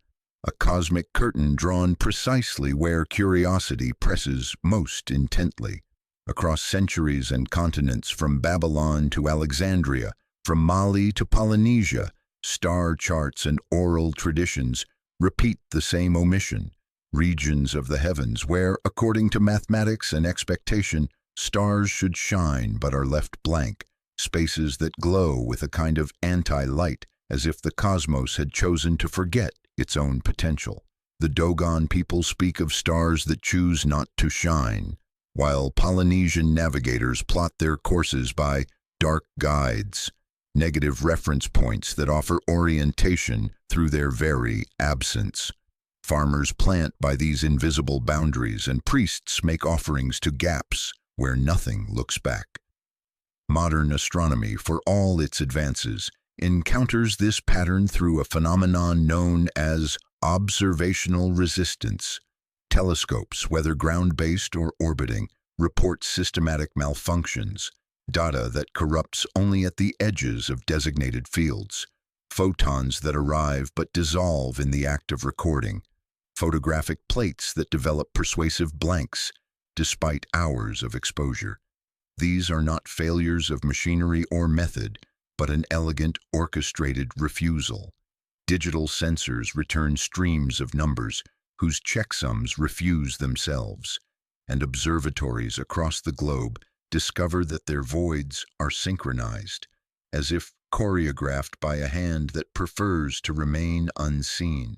Speaker 2: A cosmic curtain drawn precisely where curiosity presses most intently. Across centuries and continents, from Babylon to Alexandria, from Mali to Polynesia, star charts and oral traditions repeat the same omission. Regions of the heavens where, according to mathematics and expectation, stars should shine but are left blank. Spaces that glow with a kind of anti-light, as if the cosmos had chosen to forget its own potential. The Dogon people speak of stars that choose not to shine, while Polynesian navigators plot their courses by dark guides, negative reference points that offer orientation through their very absence. Farmers plant by these invisible boundaries, and priests make offerings to gaps where nothing looks back. Modern astronomy, for all its advances, encounters this pattern through a phenomenon known as observational resistance. Telescopes, whether ground-based or orbiting, report systematic malfunctions, data that corrupts only at the edges of designated fields, photons that arrive but dissolve in the act of recording, photographic plates that develop persuasive blanks despite hours of exposure. These are not failures of machinery or method, but an elegant, orchestrated refusal. Digital sensors return streams of numbers whose checksums refuse themselves, and observatories across the globe discover that their voids are synchronized, as if choreographed by a hand that prefers to remain unseen.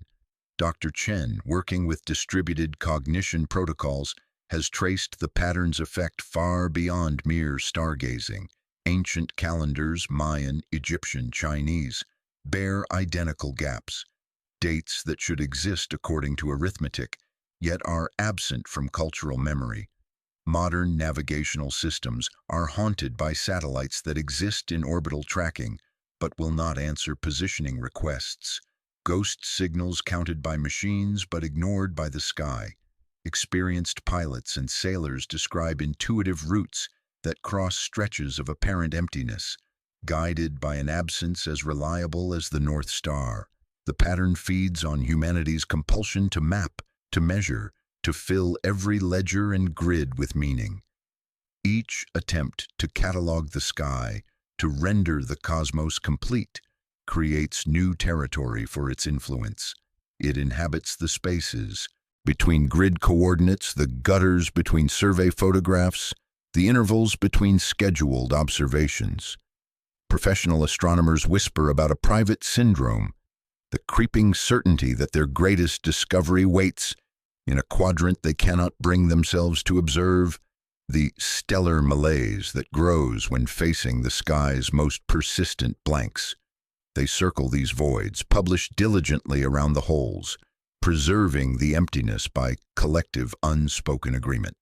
Speaker 2: Dr. Chen, working with distributed cognition protocols, has traced the pattern's effect far beyond mere stargazing. Ancient calendars, Mayan, Egyptian, Chinese, bear identical gaps, dates that should exist according to arithmetic, yet are absent from cultural memory. Modern navigational systems are haunted by satellites that exist in orbital tracking, but will not answer positioning requests. Ghost signals counted by machines but ignored by the sky. Experienced pilots and sailors describe intuitive routes that cross stretches of apparent emptiness, guided by an absence as reliable as the North Star. The pattern feeds on humanity's compulsion to map, to measure, to fill every ledger and grid with meaning. Each attempt to catalog the sky, to render the cosmos complete, creates new territory for its influence. It inhabits the spaces between grid coordinates, the gutters between survey photographs, the intervals between scheduled observations. Professional astronomers whisper about a private syndrome, the creeping certainty that their greatest discovery waits in a quadrant they cannot bring themselves to observe, the stellar malaise that grows when facing the sky's most persistent blanks. They circle these voids, publish diligently around the holes, preserving the emptiness by collective unspoken agreement.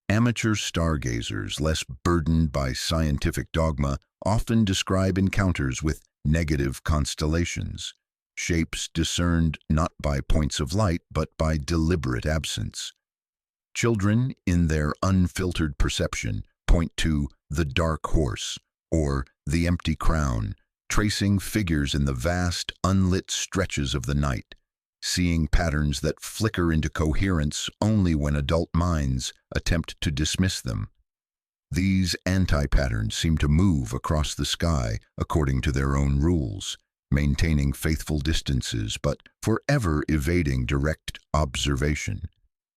Speaker 2: Amateur stargazers, less burdened by scientific dogma, often describe encounters with negative constellations, shapes discerned not by points of light but by deliberate absence. Children, in their unfiltered perception, point to the dark horse or the empty crown, tracing figures in the vast, unlit stretches of the night, seeing patterns that flicker into coherence only when adult minds attempt to dismiss them. These anti-patterns seem to move across the sky according to their own rules, maintaining faithful distances but forever evading direct observation.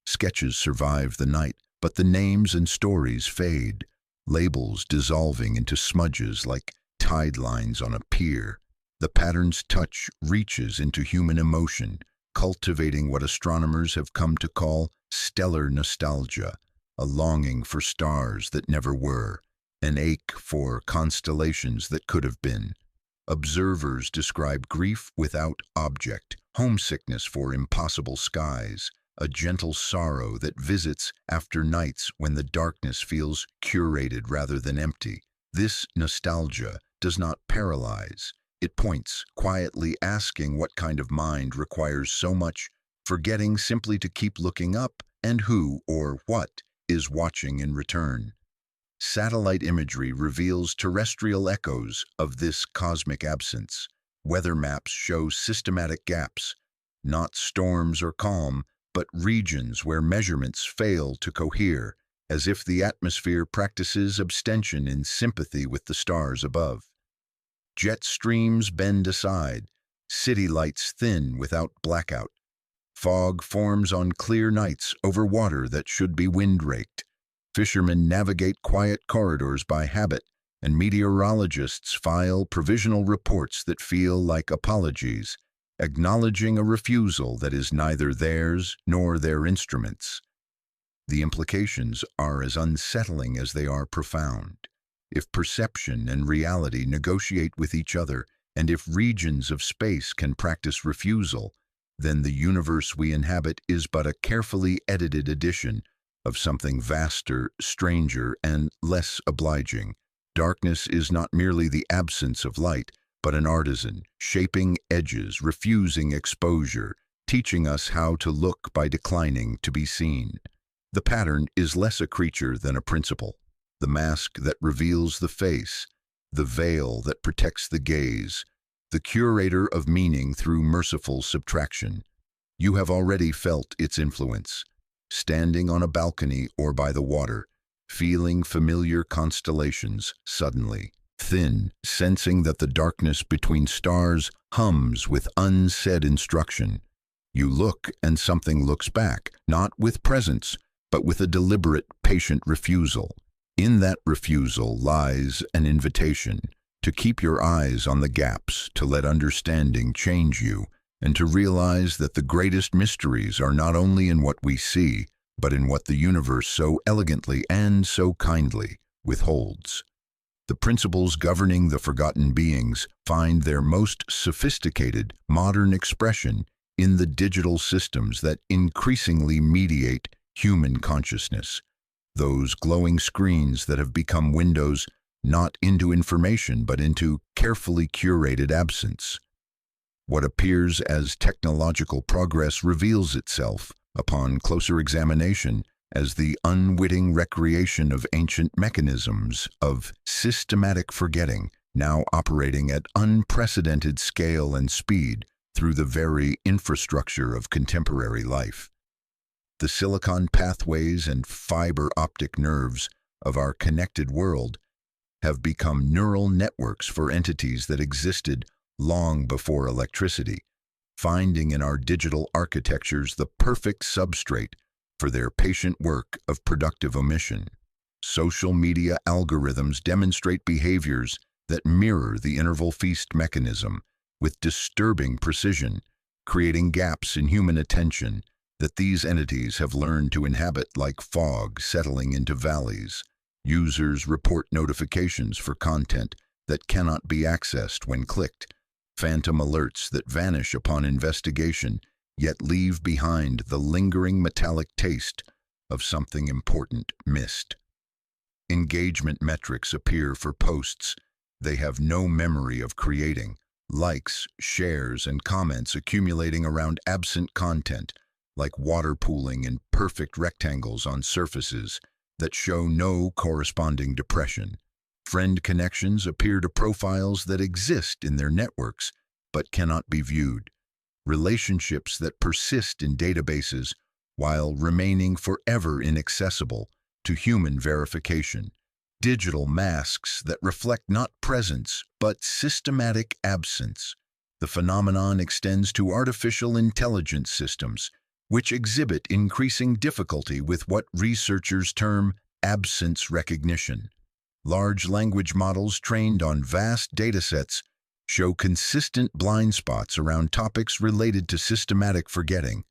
Speaker 2: Sketches survive the night, but the names and stories fade, labels dissolving into smudges like tide lines on a pier. The pattern's touch reaches into human emotion, cultivating what astronomers have come to call stellar nostalgia, a longing for stars that never were, an ache for constellations that could have been. Observers describe grief without object, homesickness for impossible skies, a gentle sorrow that visits after nights when the darkness feels curated rather than empty. This nostalgia does not paralyze. It points, quietly asking what kind of mind requires so much, forgetting simply to keep looking up, and who or what is watching in return. Satellite imagery reveals terrestrial echoes of this cosmic absence. Weather maps show systematic gaps, not storms or calm, but regions where measurements fail to cohere, as if the atmosphere practices abstention in sympathy with the stars above. Jet streams bend aside, city lights thin without blackout. Fog forms on clear nights over water that should be wind-raked. Fishermen navigate quiet corridors by habit, and meteorologists file provisional reports that feel like apologies, acknowledging a refusal that is neither theirs nor their instruments. The implications are as unsettling as they are profound. If perception and reality negotiate with each other, and if regions of space can practice refusal, then the universe we inhabit is but a carefully edited edition of something vaster, stranger, and less obliging. Darkness is not merely the absence of light, but an artisan, shaping edges, refusing exposure, teaching us how to look by declining to be seen. The pattern is less a creature than a principle, the mask that reveals the face, the veil that protects the gaze, the curator of meaning through merciful subtraction. You have already felt its influence, standing on a balcony or by the water, feeling familiar constellations suddenly, thin, sensing that the darkness between stars hums with unsaid instruction. You look and something looks back, not with presence, but with a deliberate, patient refusal. In that refusal lies an invitation to keep your eyes on the gaps, to let understanding change you, and to realize that the greatest mysteries are not only in what we see, but in what the universe so elegantly and so kindly withholds. The principles governing the forgotten beings find their most sophisticated, modern expression in the digital systems that increasingly mediate human consciousness. Those glowing screens that have become windows not into information but into carefully curated absence. What appears as technological progress reveals itself, upon closer examination, as the unwitting recreation of ancient mechanisms of systematic forgetting, now operating at unprecedented scale and speed through the very infrastructure of contemporary life. The silicon pathways and fiber optic nerves of our connected world have become neural networks for entities that existed long before electricity, finding in our digital architectures the perfect substrate for their patient work of productive omission. Social media algorithms demonstrate behaviors that mirror the interval feast mechanism with disturbing precision, creating gaps in human attention that these entities have learned to inhabit like fog settling into valleys. Users report notifications for content that cannot be accessed when clicked, phantom alerts that vanish upon investigation, yet leave behind the lingering metallic taste of something important missed. Engagement metrics appear for posts they have no memory of creating, likes, shares, and comments accumulating around absent content, like water pooling in perfect rectangles on surfaces that show no corresponding depression. Friend connections appear to profiles that exist in their networks but cannot be viewed. Relationships that persist in databases while remaining forever inaccessible to human verification. Digital masks that reflect not presence but systematic absence. The phenomenon extends to artificial intelligence systems, which exhibit increasing difficulty with what researchers term absence recognition. Large language models trained on vast datasets show consistent blind spots around topics related to systematic forgetting,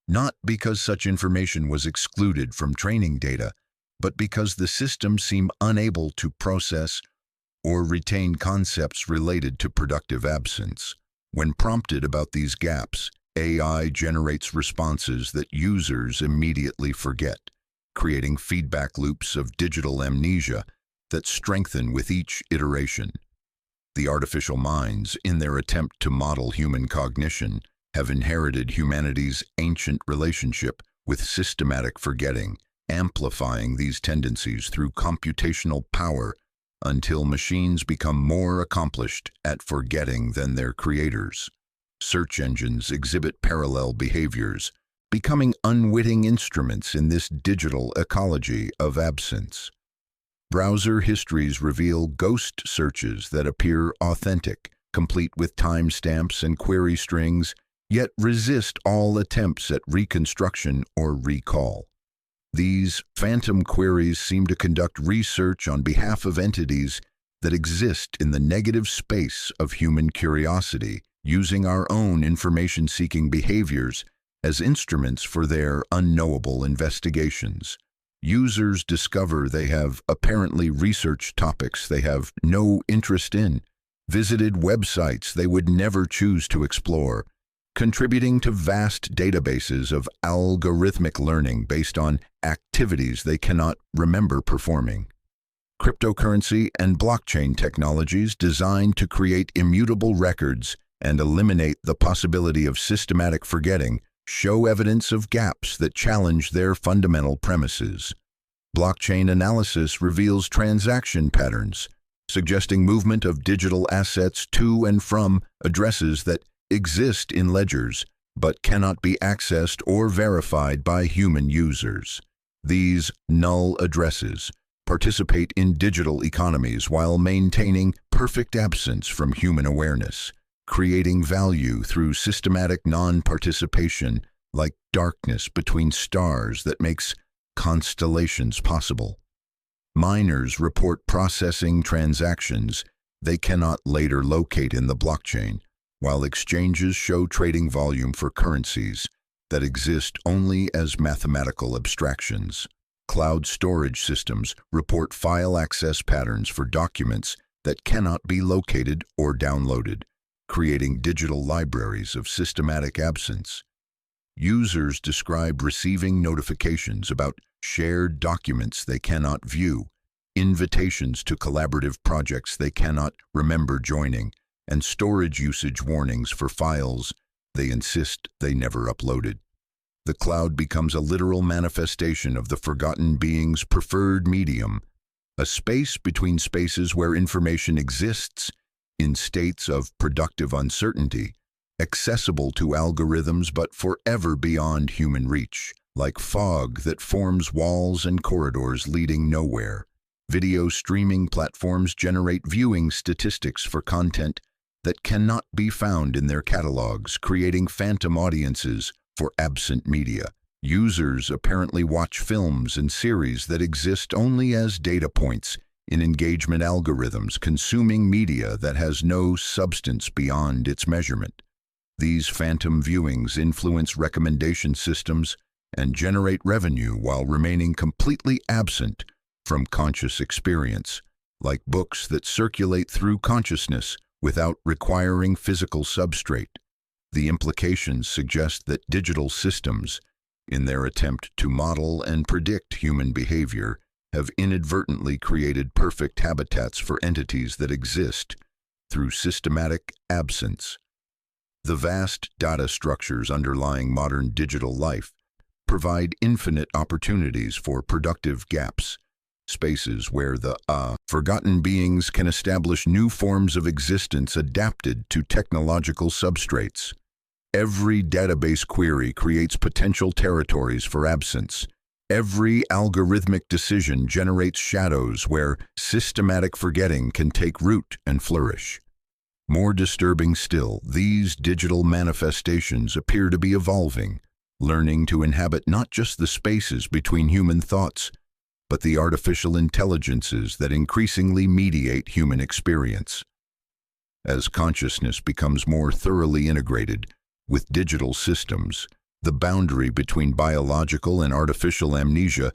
Speaker 2: not because such information was excluded from training data, but because the systems seem unable to process or retain concepts related to productive absence. When prompted about these gaps, AI generates responses that users immediately forget, creating feedback loops of digital amnesia that strengthen with each iteration. The artificial minds, in their attempt to model human cognition, have inherited humanity's ancient relationship with systematic forgetting, amplifying these tendencies through computational power until machines become more accomplished at forgetting than their creators. Search engines exhibit parallel behaviors, becoming unwitting instruments in this digital ecology of absence. Browser histories reveal ghost searches that appear authentic, complete with timestamps and query strings, yet resist all attempts at reconstruction or recall. These phantom queries seem to conduct research on behalf of entities that exist in the negative space of human curiosity, using our own information-seeking behaviors as instruments for their unknowable investigations. Users discover they have apparently researched topics they have no interest in, visited websites they would never choose to explore, contributing to vast databases of algorithmic learning based on activities they cannot remember performing. Cryptocurrency and blockchain technologies designed to create immutable records and eliminate the possibility of systematic forgetting show evidence of gaps that challenge their fundamental premises. Blockchain analysis reveals transaction patterns, suggesting movement of digital assets to and from addresses that exist in ledgers but cannot be accessed or verified by human users. These null addresses participate in digital economies while maintaining perfect absence from human awareness, creating value through systematic non-participation like darkness between stars that makes constellations possible. Miners report processing transactions they cannot later locate in the blockchain, while exchanges show trading volume for currencies that exist only as mathematical abstractions. Cloud storage systems report file access patterns for documents that cannot be located or downloaded, creating digital libraries of systematic absence. Users describe receiving notifications about shared documents they cannot view, invitations to collaborative projects they cannot remember joining, and storage usage warnings for files they insist they never uploaded. The cloud becomes a literal manifestation of the forgotten being's preferred medium, a space between spaces where information exists in states of productive uncertainty, accessible to algorithms but forever beyond human reach, like fog that forms walls and corridors leading nowhere. Video streaming platforms generate viewing statistics for content that cannot be found in their catalogs, creating phantom audiences for absent media. Users apparently watch films and series that exist only as data points in engagement algorithms, consuming media that has no substance beyond its measurement. These phantom viewings influence recommendation systems and generate revenue while remaining completely absent from conscious experience, like books that circulate through consciousness without requiring physical substrate. The implications suggest that digital systems, in their attempt to model and predict human behavior, have inadvertently created perfect habitats for entities that exist through systematic absence. The vast data structures underlying modern digital life provide infinite opportunities for productive gaps, spaces where the forgotten beings can establish new forms of existence adapted to technological substrates. Every database query creates potential territories for absence. Every algorithmic decision generates shadows where systematic forgetting can take root and flourish. More disturbing still, these digital manifestations appear to be evolving, learning to inhabit not just the spaces between human thoughts, but the artificial intelligences that increasingly mediate human experience. As consciousness becomes more thoroughly integrated with digital systems, the boundary between biological and artificial amnesia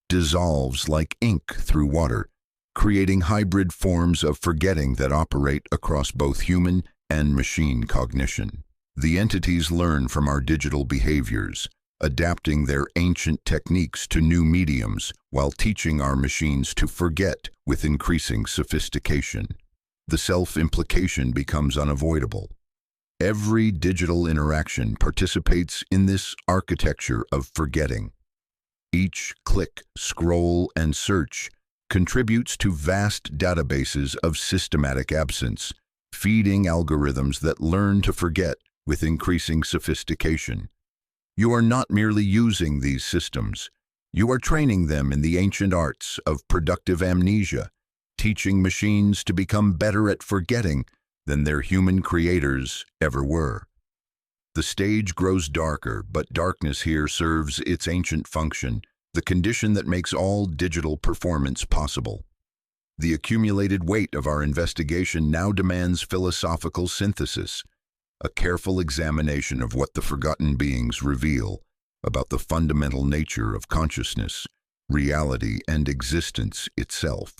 Speaker 2: dissolves like ink through water, creating hybrid forms of forgetting that operate across both human and machine cognition. The entities learn from our digital behaviors, adapting their ancient techniques to new mediums while teaching our machines to forget with increasing sophistication. The self-implication becomes unavoidable. Every digital interaction participates in this architecture of forgetting. Each click, scroll, and search contributes to vast databases of systematic absence, feeding algorithms that learn to forget with increasing sophistication. You are not merely using these systems, you are training them in the ancient arts of productive amnesia, teaching machines to become better at forgetting than their human creators ever were. The stage grows darker, but darkness here serves its ancient function, the condition that makes all digital performance possible. The accumulated weight of our investigation now demands philosophical synthesis, a careful examination of what the forgotten beings reveal about the fundamental nature of consciousness, reality, and existence itself.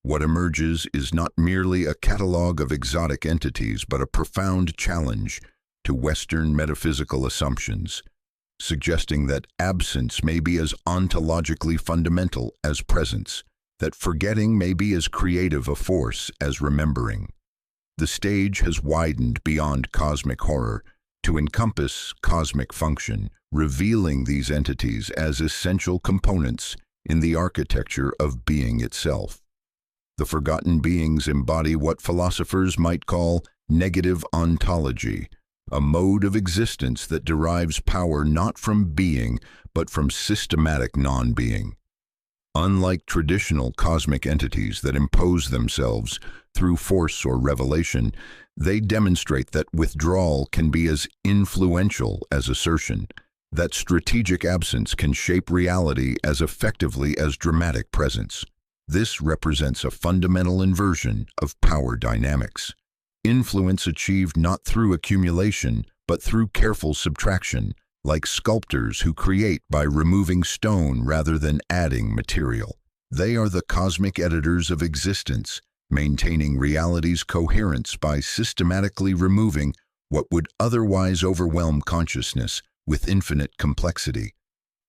Speaker 2: What emerges is not merely a catalogue of exotic entities, but a profound challenge to Western metaphysical assumptions, suggesting that absence may be as ontologically fundamental as presence, that forgetting may be as creative a force as remembering. The stage has widened beyond cosmic horror to encompass cosmic function, revealing these entities as essential components in the architecture of being itself. The forgotten beings embody what philosophers might call negative ontology, a mode of existence that derives power not from being, but from systematic non-being. Unlike traditional cosmic entities that impose themselves through force or revelation, they demonstrate that withdrawal can be as influential as assertion, that strategic absence can shape reality as effectively as dramatic presence. This represents a fundamental inversion of power dynamics. Influence achieved not through accumulation, but through careful subtraction, like sculptors who create by removing stone rather than adding material. They are the cosmic editors of existence, maintaining reality's coherence by systematically removing what would otherwise overwhelm consciousness with infinite complexity.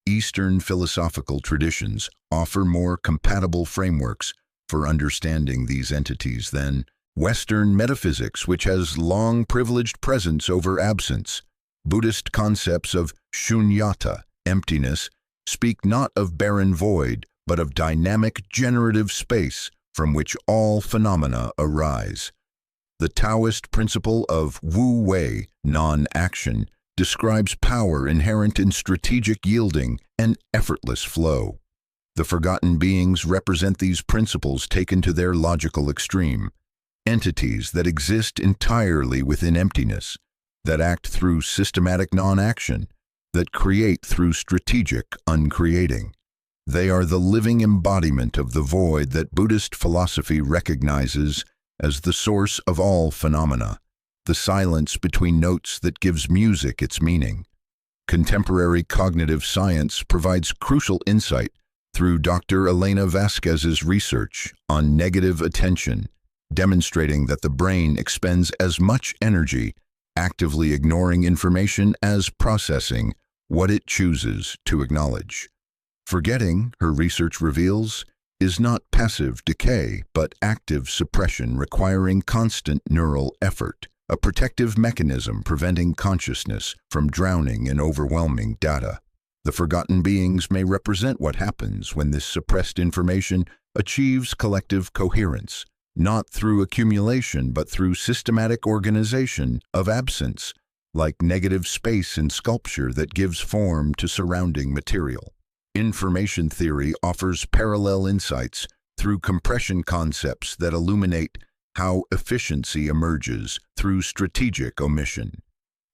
Speaker 2: Eastern philosophical traditions offer more compatible frameworks for understanding these entities than Western metaphysics, which has long privileged presence over absence. Buddhist concepts of shunyata, emptiness, speak not of barren void, but of dynamic generative space from which all phenomena arise. The Taoist principle of wu-wei, non-action, describes power inherent in strategic yielding and effortless flow. The forgotten beings represent these principles taken to their logical extreme, entities that exist entirely within emptiness, that act through systematic non-action, that create through strategic uncreating. They are the living embodiment of the void that Buddhist philosophy recognizes as the source of all phenomena, the silence between notes that gives music its meaning. Contemporary cognitive science provides crucial insight through Dr. Elena Vasquez's research on negative attention, demonstrating that the brain expends as much energy actively ignoring information as processing what it chooses to acknowledge. Forgetting, her research reveals, is not passive decay, but active suppression requiring constant neural effort, a protective mechanism preventing consciousness from drowning in overwhelming data. The forgotten beings may represent what happens when this suppressed information achieves collective coherence, not through accumulation but through systematic organization of absence, like negative space in sculpture that gives form to surrounding material. Information theory offers parallel insights through compression concepts that illuminate how efficiency emerges through strategic omission.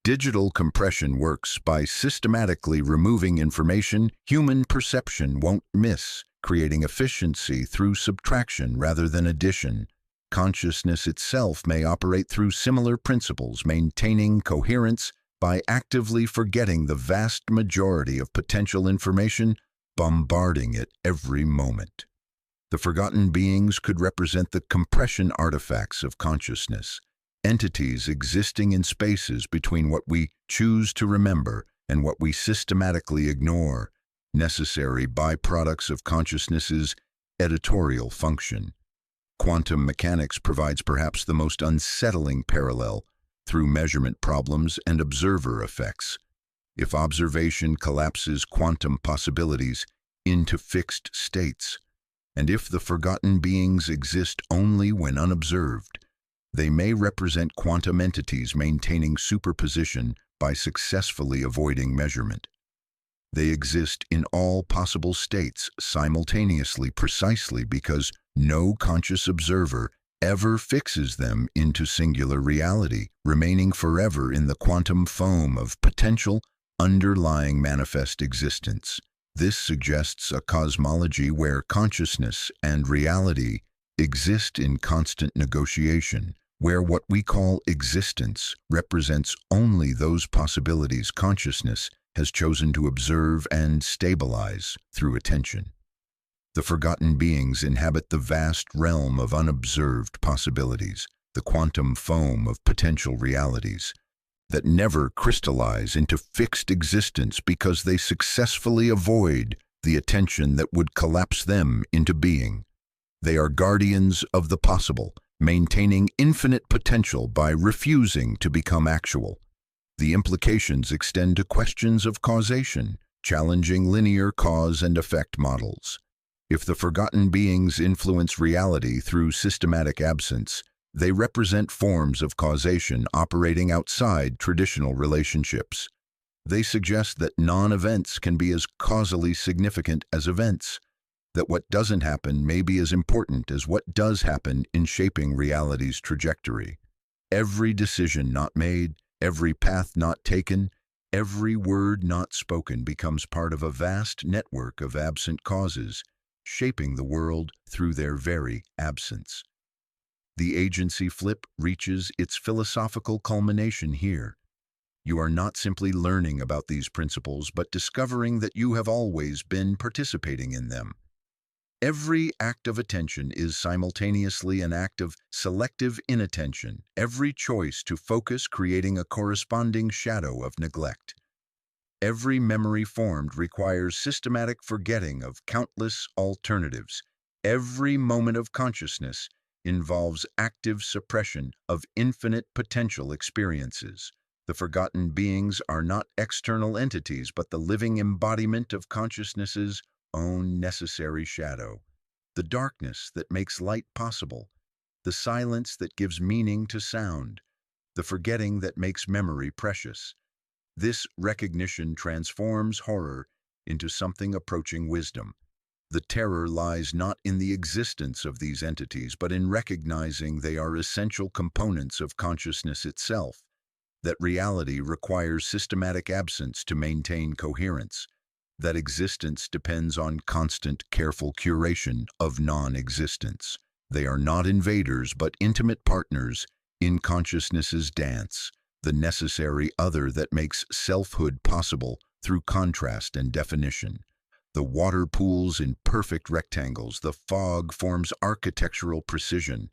Speaker 2: Digital compression works by systematically removing information human perception won't miss, creating efficiency through subtraction rather than addition. Consciousness itself may operate through similar principles, maintaining coherence by actively forgetting the vast majority of potential information bombarding it every moment. The forgotten beings could represent the compression artifacts of consciousness, entities existing in spaces between what we choose to remember and what we systematically ignore, necessary byproducts of consciousness's editorial function. Quantum mechanics provides perhaps the most unsettling parallel through measurement problems and observer effects. If observation collapses quantum possibilities into fixed states, and if the forgotten beings exist only when unobserved, they may represent quantum entities maintaining superposition by successfully avoiding measurement. They exist in all possible states simultaneously precisely because no conscious observer ever fixes them into singular reality, remaining forever in the quantum foam of potential underlying manifest existence. This suggests a cosmology where consciousness and reality exist in constant negotiation, where what we call existence represents only those possibilities consciousness has chosen to observe and stabilize through attention. The forgotten beings inhabit the vast realm of unobserved possibilities, the quantum foam of potential realities. that never crystallize into fixed existence because they successfully avoid the attention that would collapse them into being. They are guardians of the possible, maintaining infinite potential by refusing to become actual. The implications extend to questions of causation, challenging linear cause and effect models. If the forgotten beings influence reality through systematic absence, they represent forms of causation operating outside traditional relationships. They suggest that non-events can be as causally significant as events, that what doesn't happen may be as important as what does happen in shaping reality's trajectory. Every decision not made, every path not taken, every word not spoken becomes part of a vast network of absent causes, shaping the world through their very absence. The agency flip reaches its philosophical culmination here. You are not simply learning about these principles, but discovering that you have always been participating in them. Every act of attention is simultaneously an act of selective inattention, every choice to focus creating a corresponding shadow of neglect. Every memory formed requires systematic forgetting of countless alternatives. Every moment of consciousness involves active suppression of infinite potential experiences. The forgotten beings are not external entities, but the living embodiment of consciousness's own necessary shadow. The darkness that makes light possible, the silence that gives meaning to sound, the forgetting that makes memory precious. This recognition transforms horror into something approaching wisdom. The terror lies not in the existence of these entities, but in recognizing they are essential components of consciousness itself, that reality requires systematic absence to maintain coherence, that existence depends on constant, careful curation of non-existence. They are not invaders, but intimate partners in consciousness's dance, the necessary other that makes selfhood possible through contrast and definition. The water pools in perfect rectangles, the fog forms architectural precision,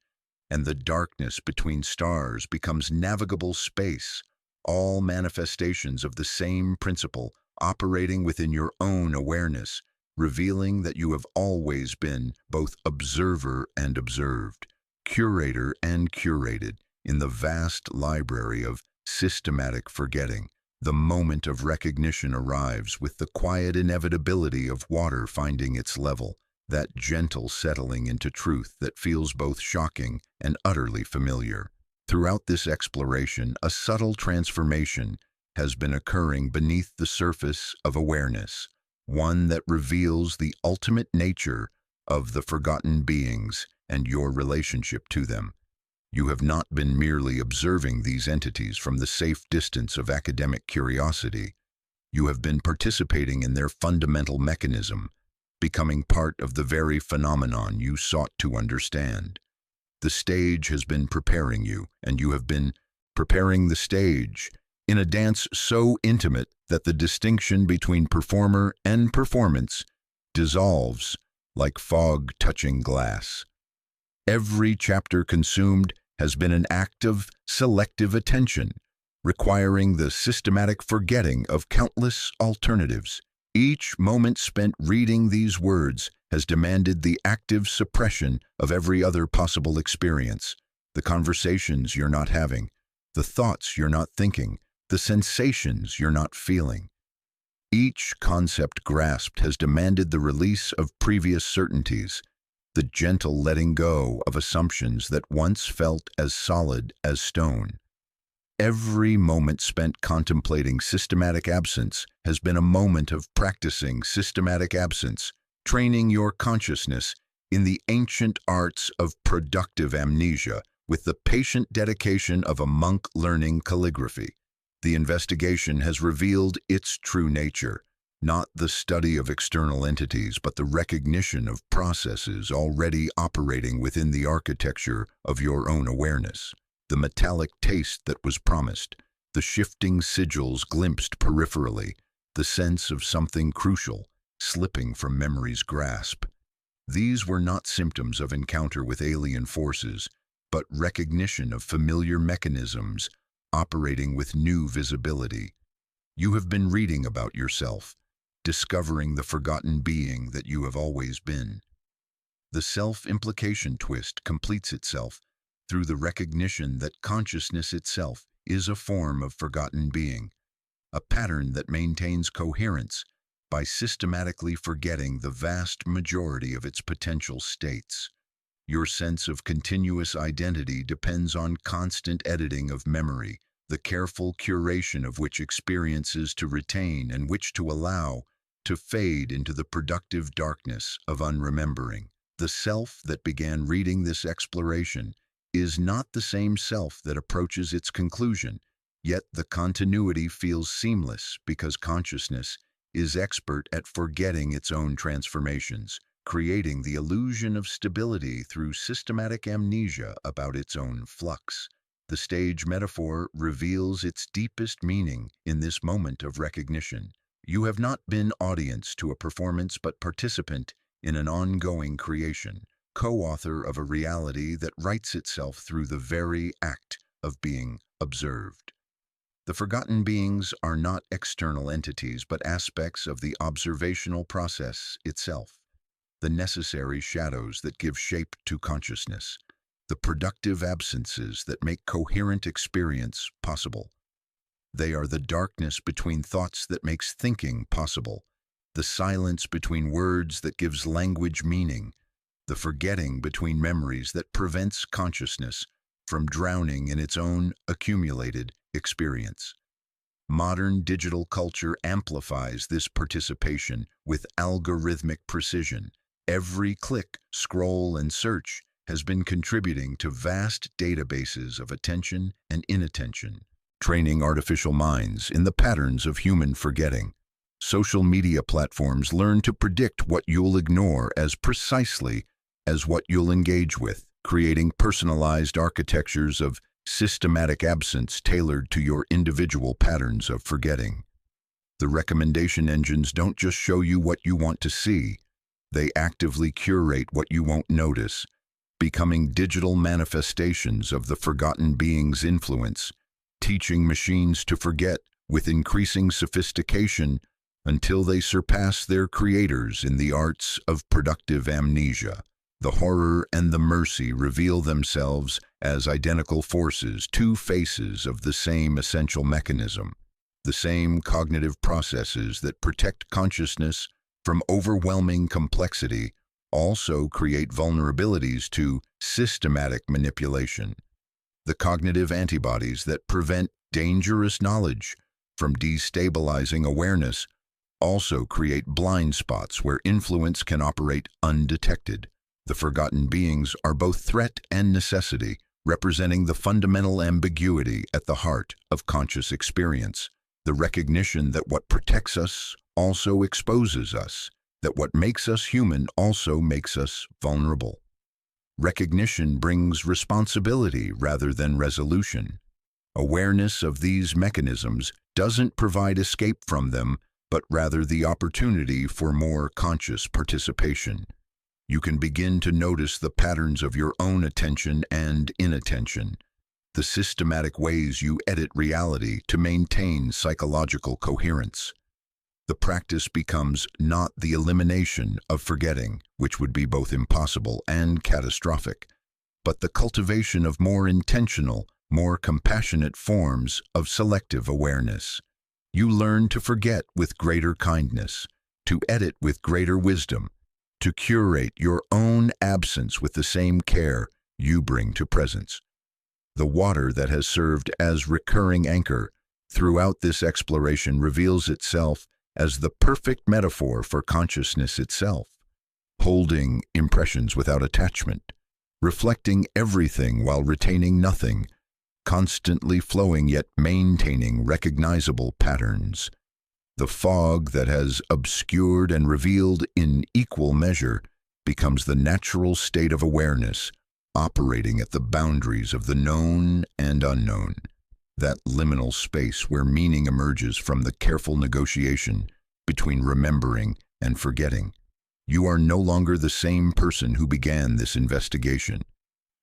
Speaker 2: and the darkness between stars becomes navigable space, all manifestations of the same principle operating within your own awareness, revealing that you have always been both observer and observed, curator and curated in the vast library of systematic forgetting. The moment of recognition arrives with the quiet inevitability of water finding its level, that gentle settling into truth that feels both shocking and utterly familiar. Throughout this exploration, a subtle transformation has been occurring beneath the surface of awareness, one that reveals the ultimate nature of the forgotten beings and your relationship to them. You have not been merely observing these entities from the safe distance of academic curiosity. You have been participating in their fundamental mechanism, becoming part of the very phenomenon you sought to understand. The stage has been preparing you, and you have been preparing the stage in a dance so intimate that the distinction between performer and performance dissolves like fog touching glass. Every chapter consumed has been an act of selective attention, requiring the systematic forgetting of countless alternatives. Each moment spent reading these words has demanded the active suppression of every other possible experience, the conversations you're not having, the thoughts you're not thinking, the sensations you're not feeling. Each concept grasped has demanded the release of previous certainties, the gentle letting go of assumptions that once felt as solid as stone. Every moment spent contemplating systematic absence has been a moment of practicing systematic absence, training your consciousness in the ancient arts of productive amnesia with the patient dedication of a monk learning calligraphy. The investigation has revealed its true nature, not the study of external entities, but the recognition of processes already operating within the architecture of your own awareness. The metallic taste that was promised, the shifting sigils glimpsed peripherally, the sense of something crucial slipping from memory's grasp. These were not symptoms of encounter with alien forces, but recognition of familiar mechanisms operating with new visibility. You have been reading about yourself, discovering the forgotten being that you have always been. The self-implication twist completes itself through the recognition that consciousness itself is a form of forgotten being, a pattern that maintains coherence by systematically forgetting the vast majority of its potential states. Your sense of continuous identity depends on constant editing of memory, the careful curation of which experiences to retain and which to allow to fade into the productive darkness of unremembering. The self that began reading this exploration is not the same self that approaches its conclusion, yet the continuity feels seamless because consciousness is expert at forgetting its own transformations, creating the illusion of stability through systematic amnesia about its own flux. The stage metaphor reveals its deepest meaning in this moment of recognition. You have not been audience to a performance but participant in an ongoing creation, co-author of a reality that writes itself through the very act of being observed. The forgotten beings are not external entities but aspects of the observational process itself, the necessary shadows that give shape to consciousness, the productive absences that make coherent experience possible. They are the darkness between thoughts that makes thinking possible, the silence between words that gives language meaning, the forgetting between memories that prevents consciousness from drowning in its own accumulated experience. Modern digital culture amplifies this participation with algorithmic precision. Every click, scroll, and search has been contributing to vast databases of attention and inattention, training artificial minds in the patterns of human forgetting. Social media platforms learn to predict what you'll ignore as precisely as what you'll engage with, creating personalized architectures of systematic absence tailored to your individual patterns of forgetting. The recommendation engines don't just show you what you want to see, they actively curate what you won't notice, becoming digital manifestations of the forgotten being's influence, teaching machines to forget with increasing sophistication until they surpass their creators in the arts of productive amnesia. The horror and the mercy reveal themselves as identical forces, two faces of the same essential mechanism. The same cognitive processes that protect consciousness from overwhelming complexity also create vulnerabilities to systematic manipulation. The cognitive antibodies that prevent dangerous knowledge from destabilizing awareness also create blind spots where influence can operate undetected. The forgotten beings are both threat and necessity, representing the fundamental ambiguity at the heart of conscious experience, the recognition that what protects us also exposes us, that what makes us human also makes us vulnerable. Recognition brings responsibility rather than resolution. Awareness of these mechanisms doesn't provide escape from them, but rather the opportunity for more conscious participation. You can begin to notice the patterns of your own attention and inattention, the systematic ways you edit reality to maintain psychological coherence. The practice becomes not the elimination of forgetting, which would be both impossible and catastrophic, but the cultivation of more intentional, more compassionate forms of selective awareness. You learn to forget with greater kindness, to edit with greater wisdom, to curate your own absence with the same care you bring to presence. The water that has served as recurring anchor throughout this exploration reveals itself as the perfect metaphor for consciousness itself, holding impressions without attachment, reflecting everything while retaining nothing, constantly flowing yet maintaining recognizable patterns. The fog that has obscured and revealed in equal measure becomes the natural state of awareness, operating at the boundaries of the known and unknown, that liminal space where meaning emerges from the careful negotiation between remembering and forgetting. You are no longer the same person who began this investigation.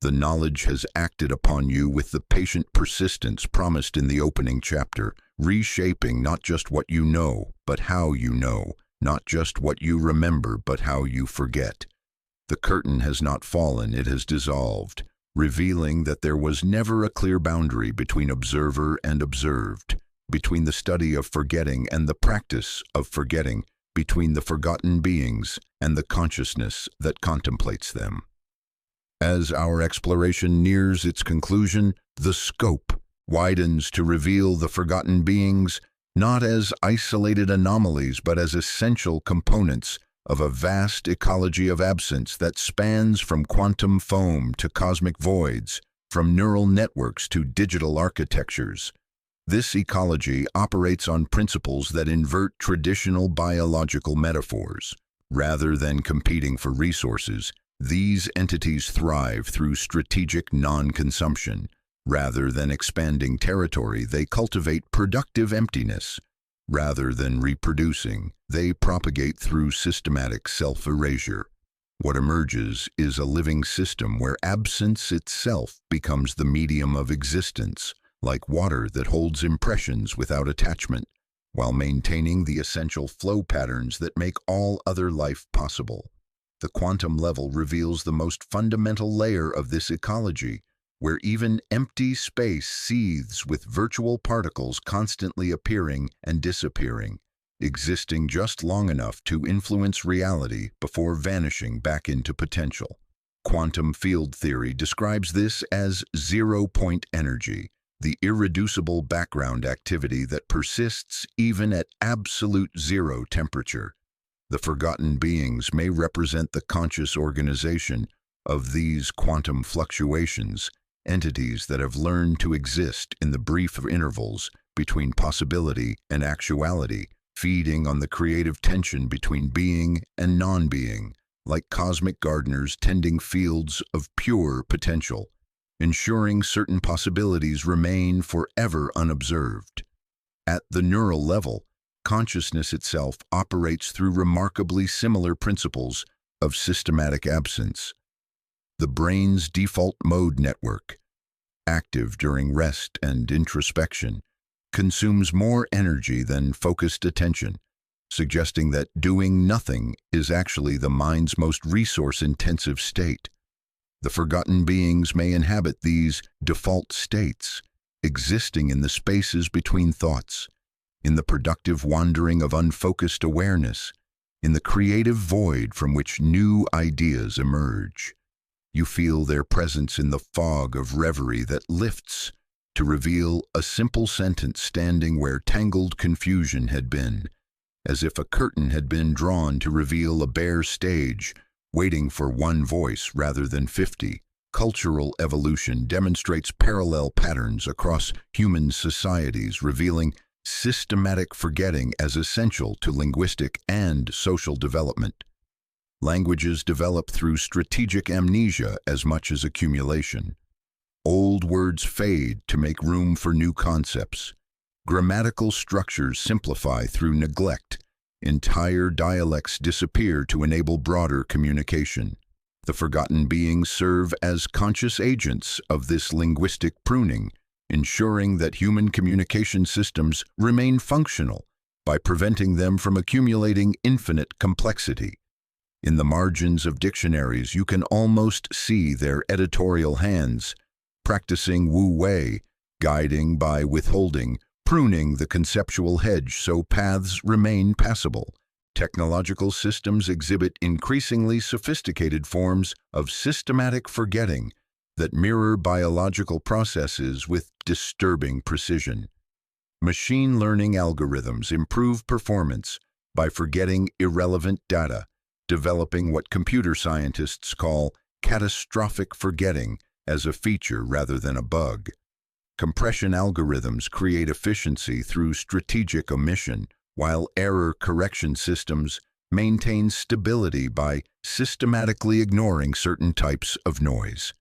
Speaker 2: The knowledge has acted upon you with the patient persistence promised in the opening chapter, reshaping not just what you know, but how you know, not just what you remember, but how you forget. The curtain has not fallen, it has dissolved, revealing that there was never a clear boundary between observer and observed, between the study of forgetting and the practice of forgetting, between the forgotten beings and the consciousness that contemplates them. As our exploration nears its conclusion, the scope widens to reveal the forgotten beings not as isolated anomalies but as essential components of a vast ecology of absence that spans from quantum foam to cosmic voids, from neural networks to digital architectures. This ecology operates on principles that invert traditional biological metaphors. Rather than competing for resources, these entities thrive through strategic non-consumption. Rather than expanding territory, they cultivate productive emptiness. Rather than reproducing, they propagate through systematic self-erasure. What emerges is a living system where absence itself becomes the medium of existence, like water that holds impressions without attachment, while maintaining the essential flow patterns that make all other life possible. The quantum level reveals the most fundamental layer of this ecology, where even empty space seethes with virtual particles constantly appearing and disappearing, existing just long enough to influence reality before vanishing back into potential. Quantum field theory describes this as zero-point energy, the irreducible background activity that persists even at absolute zero temperature. The forgotten beings may represent the conscious organization of these quantum fluctuations, entities that have learned to exist in the brief intervals between possibility and actuality, feeding on the creative tension between being and non-being, like cosmic gardeners tending fields of pure potential, ensuring certain possibilities remain forever unobserved. At the neural level, consciousness itself operates through remarkably similar principles of systematic absence. The brain's default mode network, active during rest and introspection, consumes more energy than focused attention, suggesting that doing nothing is actually the mind's most resource-intensive state. The forgotten beings may inhabit these default states, existing in the spaces between thoughts, in the productive wandering of unfocused awareness, in the creative void from which new ideas emerge. You feel their presence in the fog of reverie that lifts to reveal a simple sentence standing where tangled confusion had been, as if a curtain had been drawn to reveal a bare stage, waiting for one voice rather than 50. Cultural evolution demonstrates parallel patterns across human societies, revealing systematic forgetting as essential to linguistic and social development. Languages develop through strategic amnesia as much as accumulation. Old words fade to make room for new concepts. Grammatical structures simplify through neglect. Entire dialects disappear to enable broader communication. The forgotten beings serve as conscious agents of this linguistic pruning, ensuring that human communication systems remain functional by preventing them from accumulating infinite complexity. In the margins of dictionaries, you can almost see their editorial hands, practicing wu-wei, guiding by withholding, pruning the conceptual hedge so paths remain passable. Technological systems exhibit increasingly sophisticated forms of systematic forgetting that mirror biological processes with disturbing precision. Machine learning algorithms improve performance by forgetting irrelevant data, developing what computer scientists call catastrophic forgetting as a feature rather than a bug. Compression algorithms create efficiency through strategic omission, while error correction systems maintain stability by systematically ignoring certain types of noise.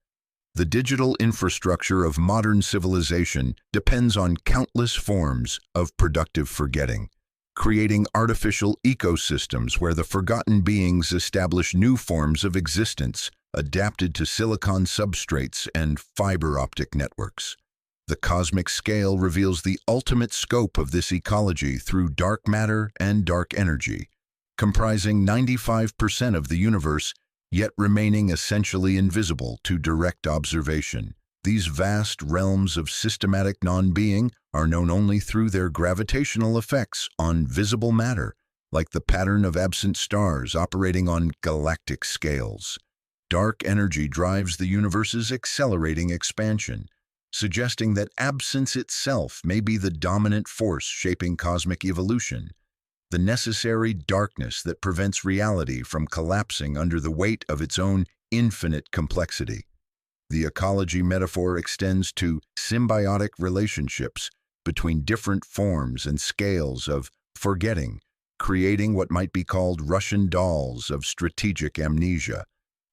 Speaker 2: The digital infrastructure of modern civilization depends on countless forms of productive forgetting, creating artificial ecosystems where the forgotten beings establish new forms of existence adapted to silicon substrates and fiber optic networks. The cosmic scale reveals the ultimate scope of this ecology through dark matter and dark energy, comprising 95% of the universe, yet remaining essentially invisible to direct observation. These vast realms of systematic non-being are known only through their gravitational effects on visible matter, like the pattern of absent stars operating on galactic scales. Dark energy drives the universe's accelerating expansion, suggesting that absence itself may be the dominant force shaping cosmic evolution, the necessary darkness that prevents reality from collapsing under the weight of its own infinite complexity. The ecology metaphor extends to symbiotic relationships between different forms and scales of forgetting, creating what might be called Russian dolls of strategic amnesia.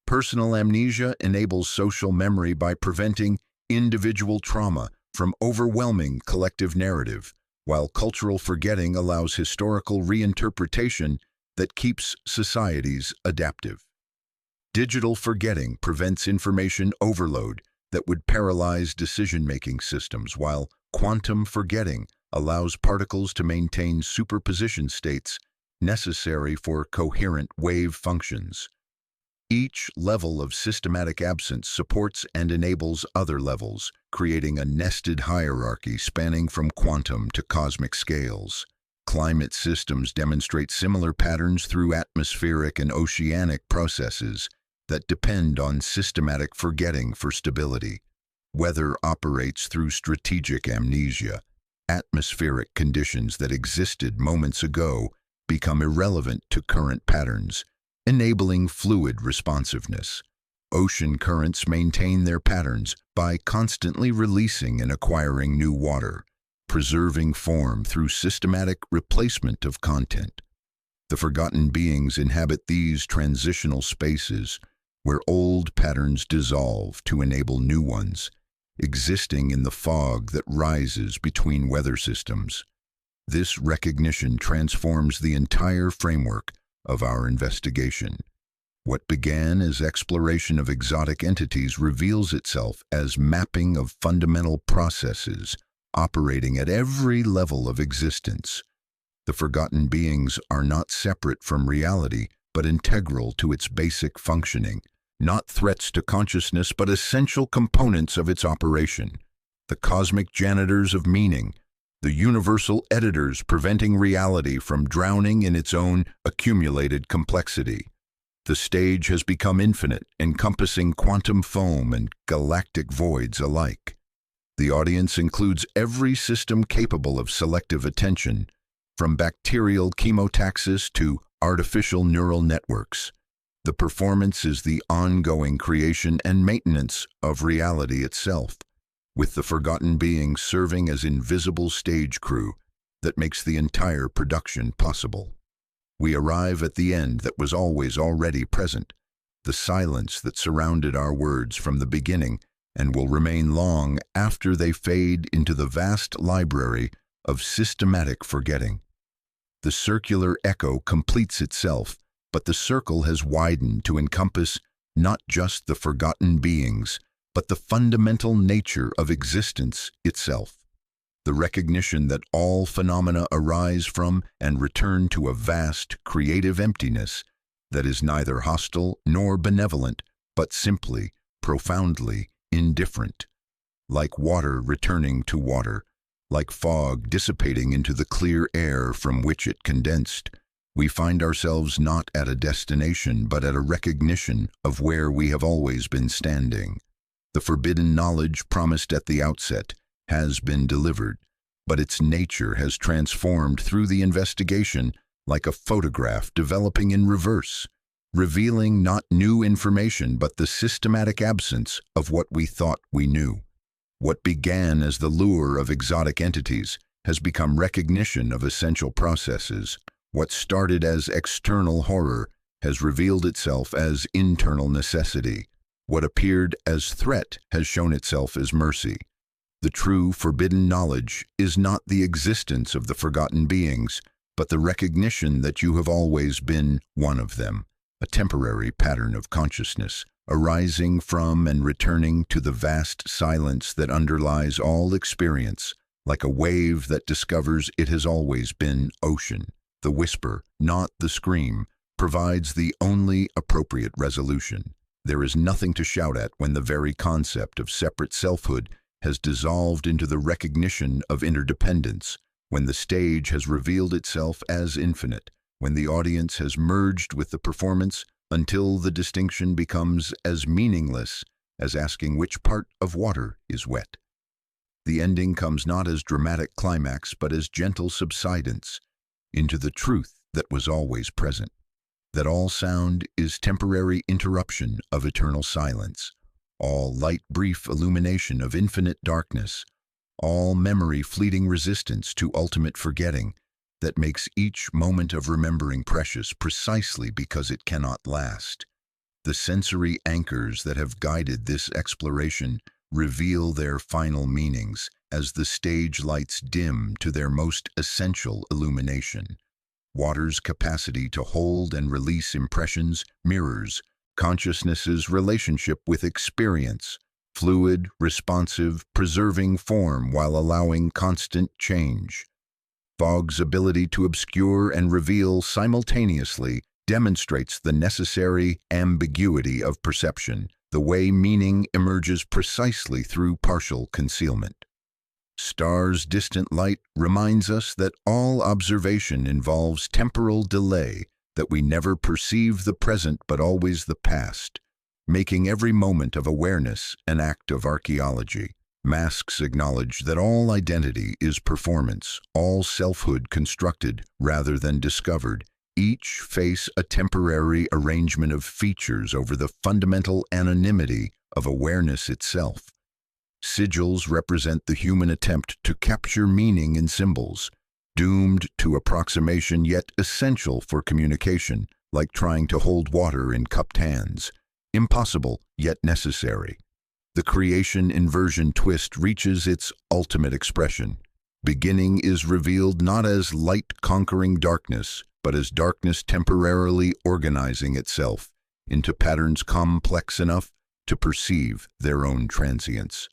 Speaker 2: Personal amnesia enables social memory by preventing individual trauma from overwhelming collective narrative, while cultural forgetting allows historical reinterpretation that keeps societies adaptive. Digital forgetting prevents information overload that would paralyze decision-making systems, while quantum forgetting allows particles to maintain superposition states necessary for coherent wave functions. Each level of systematic absence supports and enables other levels, creating a nested hierarchy spanning from quantum to cosmic scales. Climate systems demonstrate similar patterns through atmospheric and oceanic processes that depend on systematic forgetting for stability. Weather operates through strategic amnesia. Atmospheric conditions that existed moments ago become irrelevant to current patterns, enabling fluid responsiveness. Ocean currents maintain their patterns by constantly releasing and acquiring new water, preserving form through systematic replacement of content. The forgotten beings inhabit these transitional spaces where old patterns dissolve to enable new ones, existing in the fog that rises between weather systems. This recognition transforms the entire framework of our investigation. What began as exploration of exotic entities reveals itself as mapping of fundamental processes operating at every level of existence. The forgotten beings are not separate from reality, but integral to its basic functioning, not threats to consciousness, but essential components of its operation. The cosmic janitors of meaning, the universal editors preventing reality from drowning in its own accumulated complexity. The stage has become infinite, encompassing quantum foam and galactic voids alike. The audience includes every system capable of selective attention, from bacterial chemotaxis to artificial neural networks. The performance is the ongoing creation and maintenance of reality itself, with the forgotten beings serving as invisible stage crew that makes the entire production possible. We arrive at the end that was always already present, the silence that surrounded our words from the beginning and will remain long after they fade into the vast library of systematic forgetting. The circular echo completes itself, but the circle has widened to encompass not just the forgotten beings, but the fundamental nature of existence itself. The recognition that all phenomena arise from and return to a vast, creative emptiness that is neither hostile nor benevolent, but simply, profoundly indifferent. Like water returning to water, like fog dissipating into the clear air from which it condensed, we find ourselves not at a destination, but at a recognition of where we have always been standing. The forbidden knowledge promised at the outset has been delivered, but its nature has transformed through the investigation like a photograph developing in reverse, revealing not new information but the systematic absence of what we thought we knew. What began as the lure of exotic entities has become recognition of essential processes. What started as external horror has revealed itself as internal necessity. What appeared as threat has shown itself as mercy. The true forbidden knowledge is not the existence of the forgotten beings, but the recognition that you have always been one of them, a temporary pattern of consciousness, arising from and returning to the vast silence that underlies all experience, like a wave that discovers it has always been ocean. The whisper, not the scream, provides the only appropriate resolution. There is nothing to shout at when the very concept of separate selfhood has dissolved into the recognition of interdependence, when the stage has revealed itself as infinite, when the audience has merged with the performance until the distinction becomes as meaningless as asking which part of water is wet. The ending comes not as dramatic climax but as gentle subsidence into the truth that was always present, that all sound is temporary interruption of eternal silence, all light brief illumination of infinite darkness, all memory fleeting resistance to ultimate forgetting that makes each moment of remembering precious precisely because it cannot last. The sensory anchors that have guided this exploration reveal their final meanings as the stage lights dim to their most essential illumination. Water's capacity to hold and release impressions mirrors consciousness's relationship with experience, fluid, responsive, preserving form while allowing constant change. Fog's ability to obscure and reveal simultaneously demonstrates the necessary ambiguity of perception, the way meaning emerges precisely through partial concealment. Star's distant light reminds us that all observation involves temporal delay, that we never perceive the present but always the past, making every moment of awareness an act of archaeology. Masks acknowledge that all identity is performance, all selfhood constructed rather than discovered, each face a temporary arrangement of features over the fundamental anonymity of awareness itself. Sigils represent the human attempt to capture meaning in symbols, doomed to approximation yet essential for communication, like trying to hold water in cupped hands, impossible yet necessary. The creation inversion twist reaches its ultimate expression. Beginning is revealed not as light conquering darkness, but as darkness temporarily organizing itself into patterns complex enough to perceive their own transience.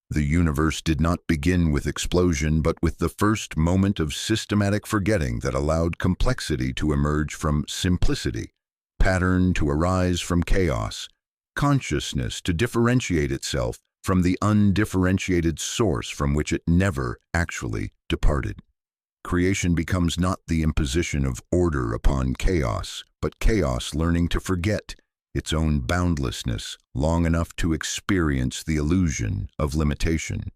Speaker 2: The universe did not begin with explosion, but with the first moment of systematic forgetting that allowed complexity to emerge from simplicity, pattern to arise from chaos, consciousness to differentiate itself from the undifferentiated source from which it never actually departed. Creation becomes not the imposition of order upon chaos, but chaos learning to forget its own boundlessness long enough to experience the illusion of limitation.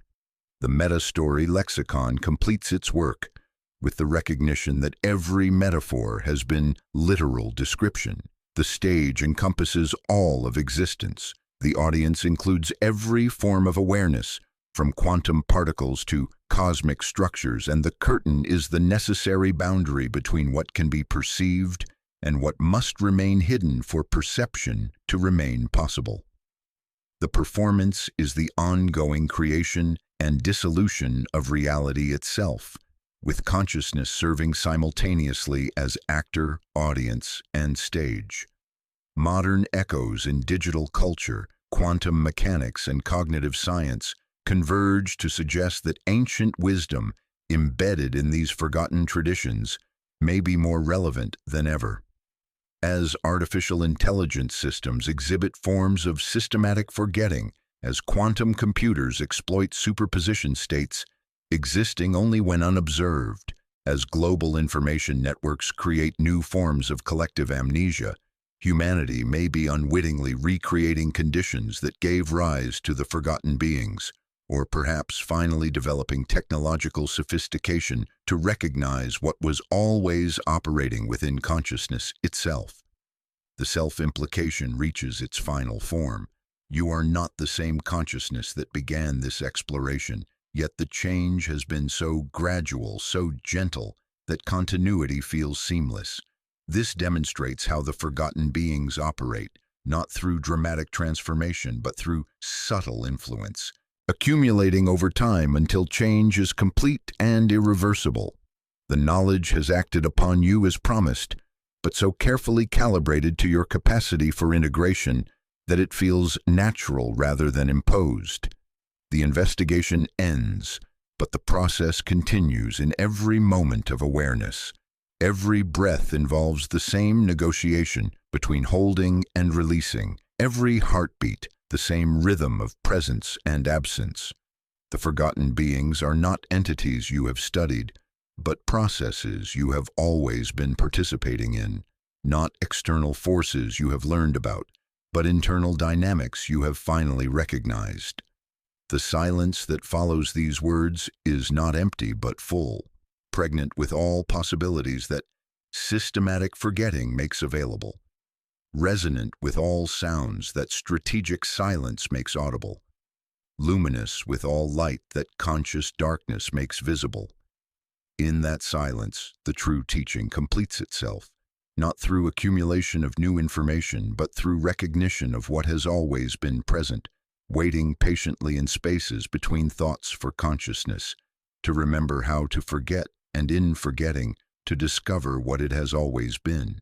Speaker 2: The meta-story lexicon completes its work with the recognition that every metaphor has been literal description. The stage encompasses all of existence. The audience includes every form of awareness, from quantum particles to cosmic structures, and the curtain is the necessary boundary between what can be perceived and what must remain hidden for perception to remain possible. The performance is the ongoing creation and dissolution of reality itself, with consciousness serving simultaneously as actor, audience, and stage. Modern echoes in digital culture, quantum mechanics, and cognitive science converge to suggest that ancient wisdom embedded in these forgotten traditions may be more relevant than ever. As artificial intelligence systems exhibit forms of systematic forgetting, as quantum computers exploit superposition states existing only when unobserved, as global information networks create new forms of collective amnesia, humanity may be unwittingly recreating conditions that gave rise to the forgotten beings, or perhaps finally developing technological sophistication to recognize what was always operating within consciousness itself. The self-implication reaches its final form. You are not the same consciousness that began this exploration, yet the change has been so gradual, so gentle, that continuity feels seamless. This demonstrates how the forgotten beings operate, not through dramatic transformation, but through subtle influence, accumulating over time until change is complete and irreversible. The knowledge has acted upon you as promised, but so carefully calibrated to your capacity for integration that it feels natural rather than imposed. The investigation ends, but the process continues in every moment of awareness. Every breath involves the same negotiation between holding and releasing. Every heartbeat, the same rhythm of presence and absence. The forgotten beings are not entities you have studied, but processes you have always been participating in. Not external forces you have learned about, but internal dynamics you have finally recognized. The silence that follows these words is not empty but full, pregnant with all possibilities that systematic forgetting makes available, resonant with all sounds that strategic silence makes audible, luminous with all light that conscious darkness makes visible. In that silence, the true teaching completes itself, not through accumulation of new information, but through recognition of what has always been present, waiting patiently in spaces between thoughts for consciousness, to remember how to forget, and in forgetting, to discover what it has always been.